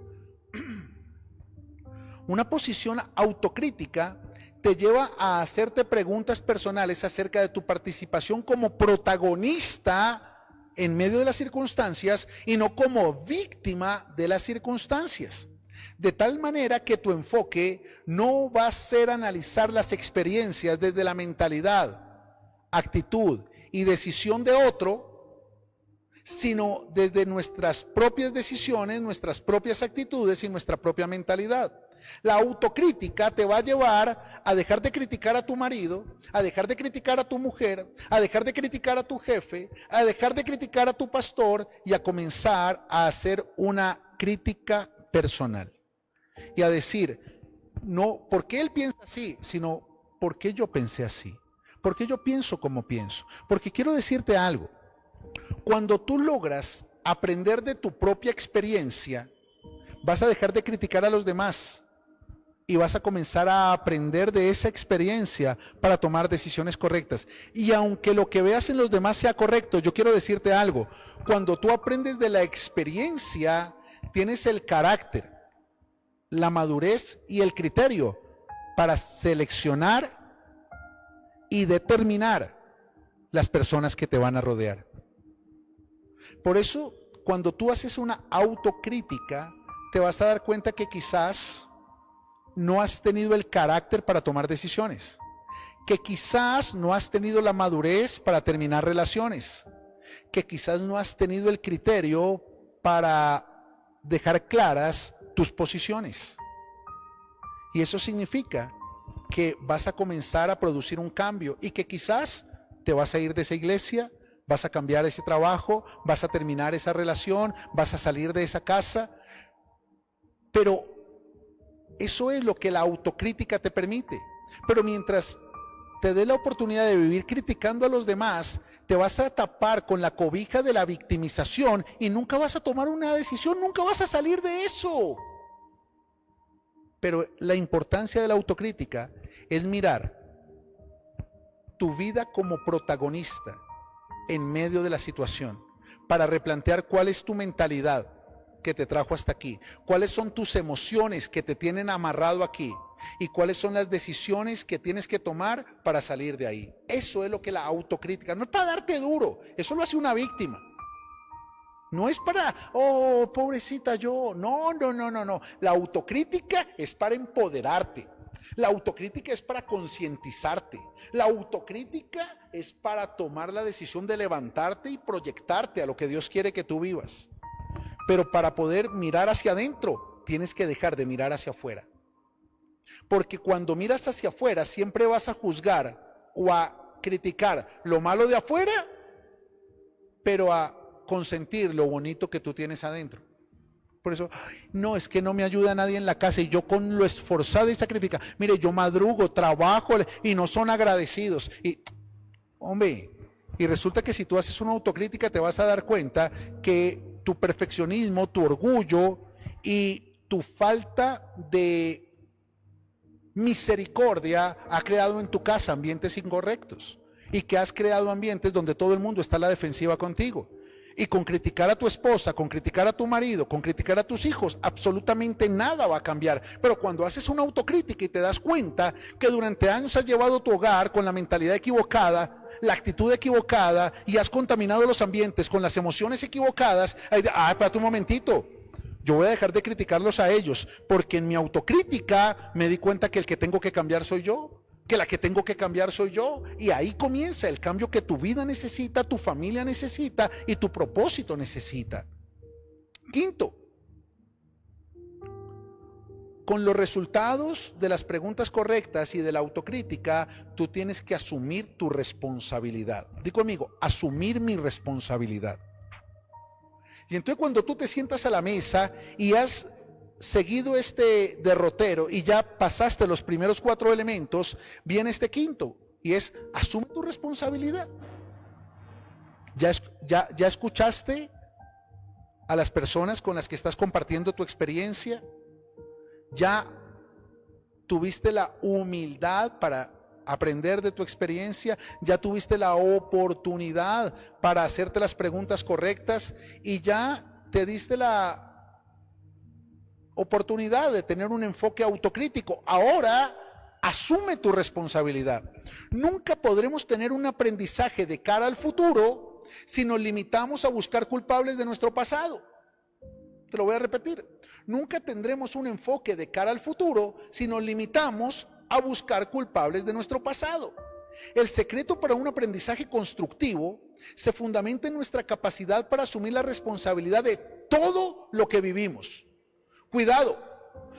Una posición autocrítica te lleva a hacerte preguntas personales acerca de tu participación como protagonista en medio de las circunstancias y no como víctima de las circunstancias. De tal manera que tu enfoque no va a ser analizar las experiencias desde la mentalidad, actitud y decisión de otro, sino desde nuestras propias decisiones, nuestras propias actitudes y nuestra propia mentalidad. La autocrítica te va a llevar a dejar de criticar a tu marido, a dejar de criticar a tu mujer, a dejar de criticar a tu jefe, a dejar de criticar a tu pastor y a comenzar a hacer una crítica personal. y a decir, no, ¿por qué él piensa así? Sino, ¿por qué yo pensé así? ¿Por qué yo pienso como pienso? Porque quiero decirte algo. Cuando tú logras aprender de tu propia experiencia, vas a dejar de criticar a los demás y vas a comenzar a aprender de esa experiencia para tomar decisiones correctas. Y aunque lo que veas en los demás sea correcto, yo quiero decirte algo. Cuando tú aprendes de la experiencia, tienes el carácter, la madurez y el criterio para seleccionar y determinar las personas que te van a rodear. Por eso, cuando tú haces una autocrítica, te vas a dar cuenta que quizás no has tenido el carácter para tomar decisiones, que quizás no has tenido la madurez para terminar relaciones, que quizás no has tenido el criterio para dejar claras tus posiciones. Y eso significa que vas a comenzar a producir un cambio y que quizás te vas a ir de esa iglesia, vas a cambiar ese trabajo, vas a terminar esa relación, vas a salir de esa casa. Pero eso es lo que la autocrítica te permite. Pero mientras te dé la oportunidad de vivir criticando a los demás, te vas a tapar con la cobija de la victimización y nunca vas a tomar una decisión, nunca vas a salir de eso. Pero la importancia de la autocrítica es mirar tu vida como protagonista en medio de la situación, para replantear cuál es tu mentalidad que te trajo hasta aquí, cuáles son tus emociones que te tienen amarrado aquí y cuáles son las decisiones que tienes que tomar para salir de ahí. Eso es lo que la autocrítica, no es para darte duro, eso lo hace una víctima. No es para, oh, pobrecita yo, no. La autocrítica es para empoderarte. La autocrítica es para concientizarte. La autocrítica es para tomar la decisión de levantarte y proyectarte a lo que Dios quiere que tú vivas. Pero para poder mirar hacia adentro, tienes que dejar de mirar hacia afuera. Porque cuando miras hacia afuera, siempre vas a juzgar o a criticar lo malo de afuera, pero a consentir lo bonito que tú tienes adentro. Por eso, no, es que no me ayuda nadie en la casa y yo con lo esforzado y sacrificado. Mire, yo madrugo, trabajo y no son agradecidos. Y, hombre, y resulta que si tú haces una autocrítica te vas a dar cuenta que tu perfeccionismo, tu orgullo y tu falta de misericordia ha creado en tu casa ambientes incorrectos y que has creado ambientes donde todo el mundo está a la defensiva contigo. Y con criticar a tu esposa, con criticar a tu marido, con criticar a tus hijos, absolutamente nada va a cambiar. Pero cuando haces una autocrítica y te das cuenta que durante años has llevado tu hogar con la mentalidad equivocada, la actitud equivocada y has contaminado los ambientes con las emociones equivocadas, espérate un momentito, yo voy a dejar de criticarlos a ellos, porque en mi autocrítica me di cuenta que el que tengo que cambiar soy yo. Que la que tengo que cambiar soy yo, y ahí comienza el cambio que tu vida necesita, tu familia necesita y tu propósito necesita. Quinto, con los resultados de las preguntas correctas y de la autocrítica, tú tienes que asumir tu responsabilidad. Di conmigo, asumir mi responsabilidad. Y entonces cuando tú te sientas a la mesa y has seguido este derrotero y ya pasaste los primeros 4 elementos, viene este quinto y es asume tu responsabilidad. ¿Ya escuchaste a las personas con las que estás compartiendo tu experiencia? ¿Ya tuviste la humildad para aprender de tu experiencia? ¿Ya tuviste la oportunidad para hacerte las preguntas correctas? ¿Y ya te diste la oportunidad de tener un enfoque autocrítico? Ahora asume tu responsabilidad. Nunca podremos tener un aprendizaje de cara al futuro si nos limitamos a buscar culpables de nuestro pasado. Te lo voy a repetir. Nunca tendremos un enfoque de cara al futuro si nos limitamos a buscar culpables de nuestro pasado. El secreto para un aprendizaje constructivo se fundamenta en nuestra capacidad para asumir la responsabilidad de todo lo que vivimos. Cuidado,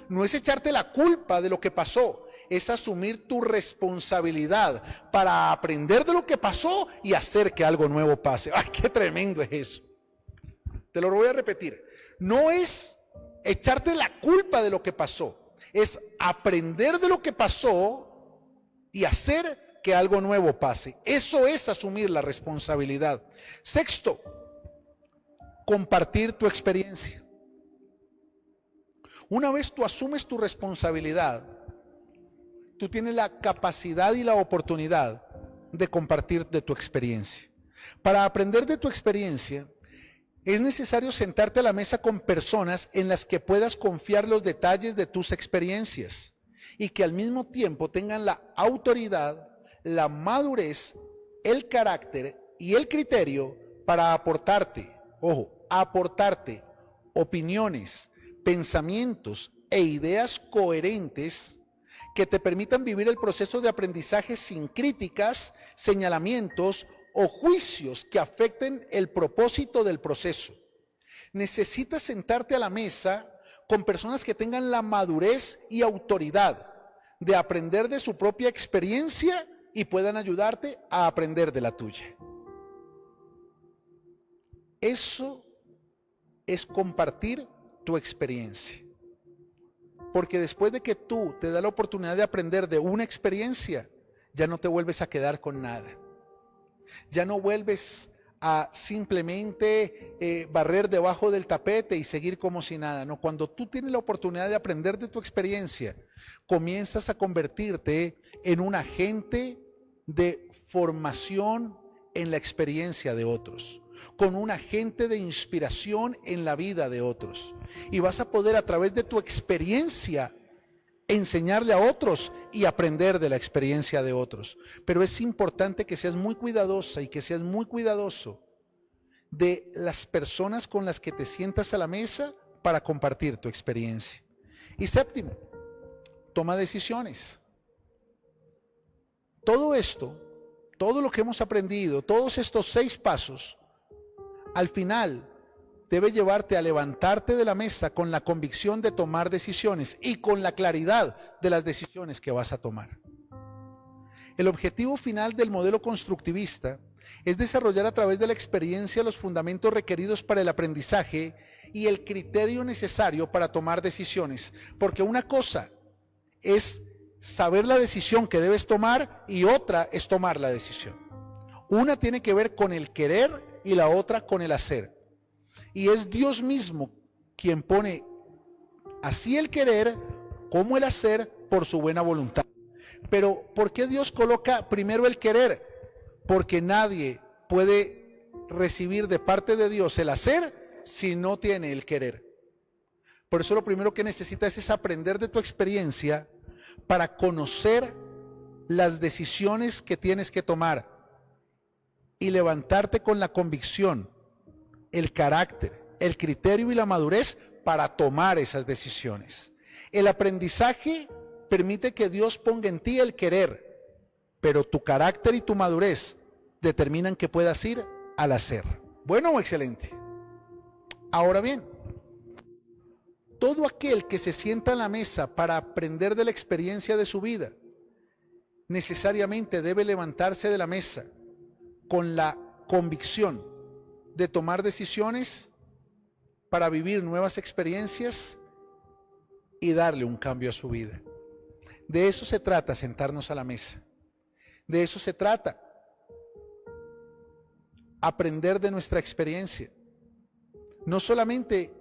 no es echarte la culpa de lo que pasó, es asumir tu responsabilidad para aprender de lo que pasó y hacer que algo nuevo pase. ¡Ay, qué tremendo es eso! Te lo voy a repetir. No es echarte la culpa de lo que pasó. Es aprender de lo que pasó y hacer que algo nuevo pase. Eso es asumir la responsabilidad. Sexto, compartir tu experiencia. Una vez tú asumes tu responsabilidad, tú tienes la capacidad y la oportunidad de compartir de tu experiencia. Para aprender de tu experiencia, es necesario sentarte a la mesa con personas en las que puedas confiar los detalles de tus experiencias y que al mismo tiempo tengan la autoridad, la madurez, el carácter y el criterio para aportarte, ojo, aportarte opiniones, pensamientos e ideas coherentes que te permitan vivir el proceso de aprendizaje sin críticas, señalamientos o juicios que afecten el propósito del proceso. Necesitas sentarte a la mesa con personas que tengan la madurez y autoridad de aprender de su propia experiencia y puedan ayudarte a aprender de la tuya. Eso es compartir tu experiencia. Porque después de que tú te das la oportunidad de aprender de una experiencia, ya no te vuelves a quedar con nada. Ya no vuelves a simplemente barrer debajo del tapete y seguir como si nada. No, cuando tú tienes la oportunidad de aprender de tu experiencia, comienzas a convertirte en un agente de formación en la experiencia de otros, con un agente de inspiración en la vida de otros. Y vas a poder a través de tu experiencia enseñarle a otros y aprender de la experiencia de otros. Pero es importante que seas muy cuidadosa y que seas muy cuidadoso de las personas con las que te sientas a la mesa para compartir tu experiencia. Y séptimo, toma decisiones. Todo esto, todo lo que hemos aprendido, todos estos 6 pasos, al final debe llevarte a levantarte de la mesa con la convicción de tomar decisiones y con la claridad de las decisiones que vas a tomar. El objetivo final del modelo constructivista es desarrollar a través de la experiencia los fundamentos requeridos para el aprendizaje y el criterio necesario para tomar decisiones, porque una cosa es saber la decisión que debes tomar y otra es tomar la decisión. Una tiene que ver con el querer y la otra con el hacer. Y es Dios mismo quien pone así el querer como el hacer por su buena voluntad. Pero ¿por qué Dios coloca primero el querer? Porque nadie puede recibir de parte de Dios el hacer si no tiene el querer. Por eso lo primero que necesitas es aprender de tu experiencia para conocer las decisiones que tienes que tomar y levantarte con la convicción, el carácter, el criterio y la madurez para tomar esas decisiones. El aprendizaje permite que Dios ponga en ti el querer, pero tu carácter y tu madurez determinan que puedas ir al hacer. ¿Bueno o excelente? Ahora bien, todo aquel que se sienta a la mesa para aprender de la experiencia de su vida, necesariamente debe levantarse de la mesa con la convicción de tomar decisiones para vivir nuevas experiencias y darle un cambio a su vida. De eso se trata sentarnos a la mesa. De eso se trata aprender de nuestra experiencia. No solamente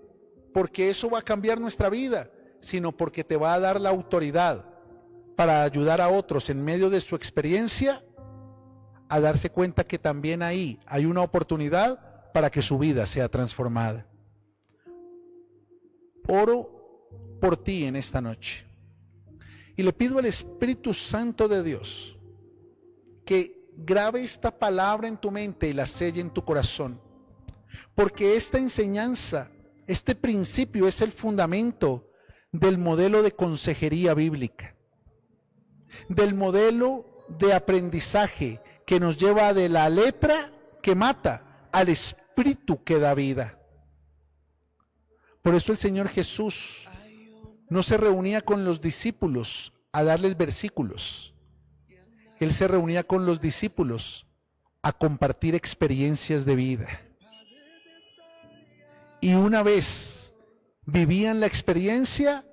porque eso va a cambiar nuestra vida, sino porque te va a dar la autoridad para ayudar a otros en medio de su experiencia a darse cuenta que también ahí hay una oportunidad para que su vida sea transformada. Oro por ti en esta noche y le pido al Espíritu Santo de Dios que grabe esta palabra en tu mente y la selle en tu corazón, porque esta enseñanza, este principio es el fundamento del modelo de consejería bíblica, del modelo de aprendizaje que nos lleva de la letra que mata al espíritu que da vida. Por eso el Señor Jesús no se reunía con los discípulos a darles versículos. Él se reunía con los discípulos a compartir experiencias de vida. Y una vez vivían la experiencia,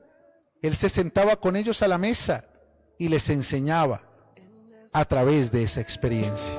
Él se sentaba con ellos a la mesa y les enseñaba a través de esa experiencia.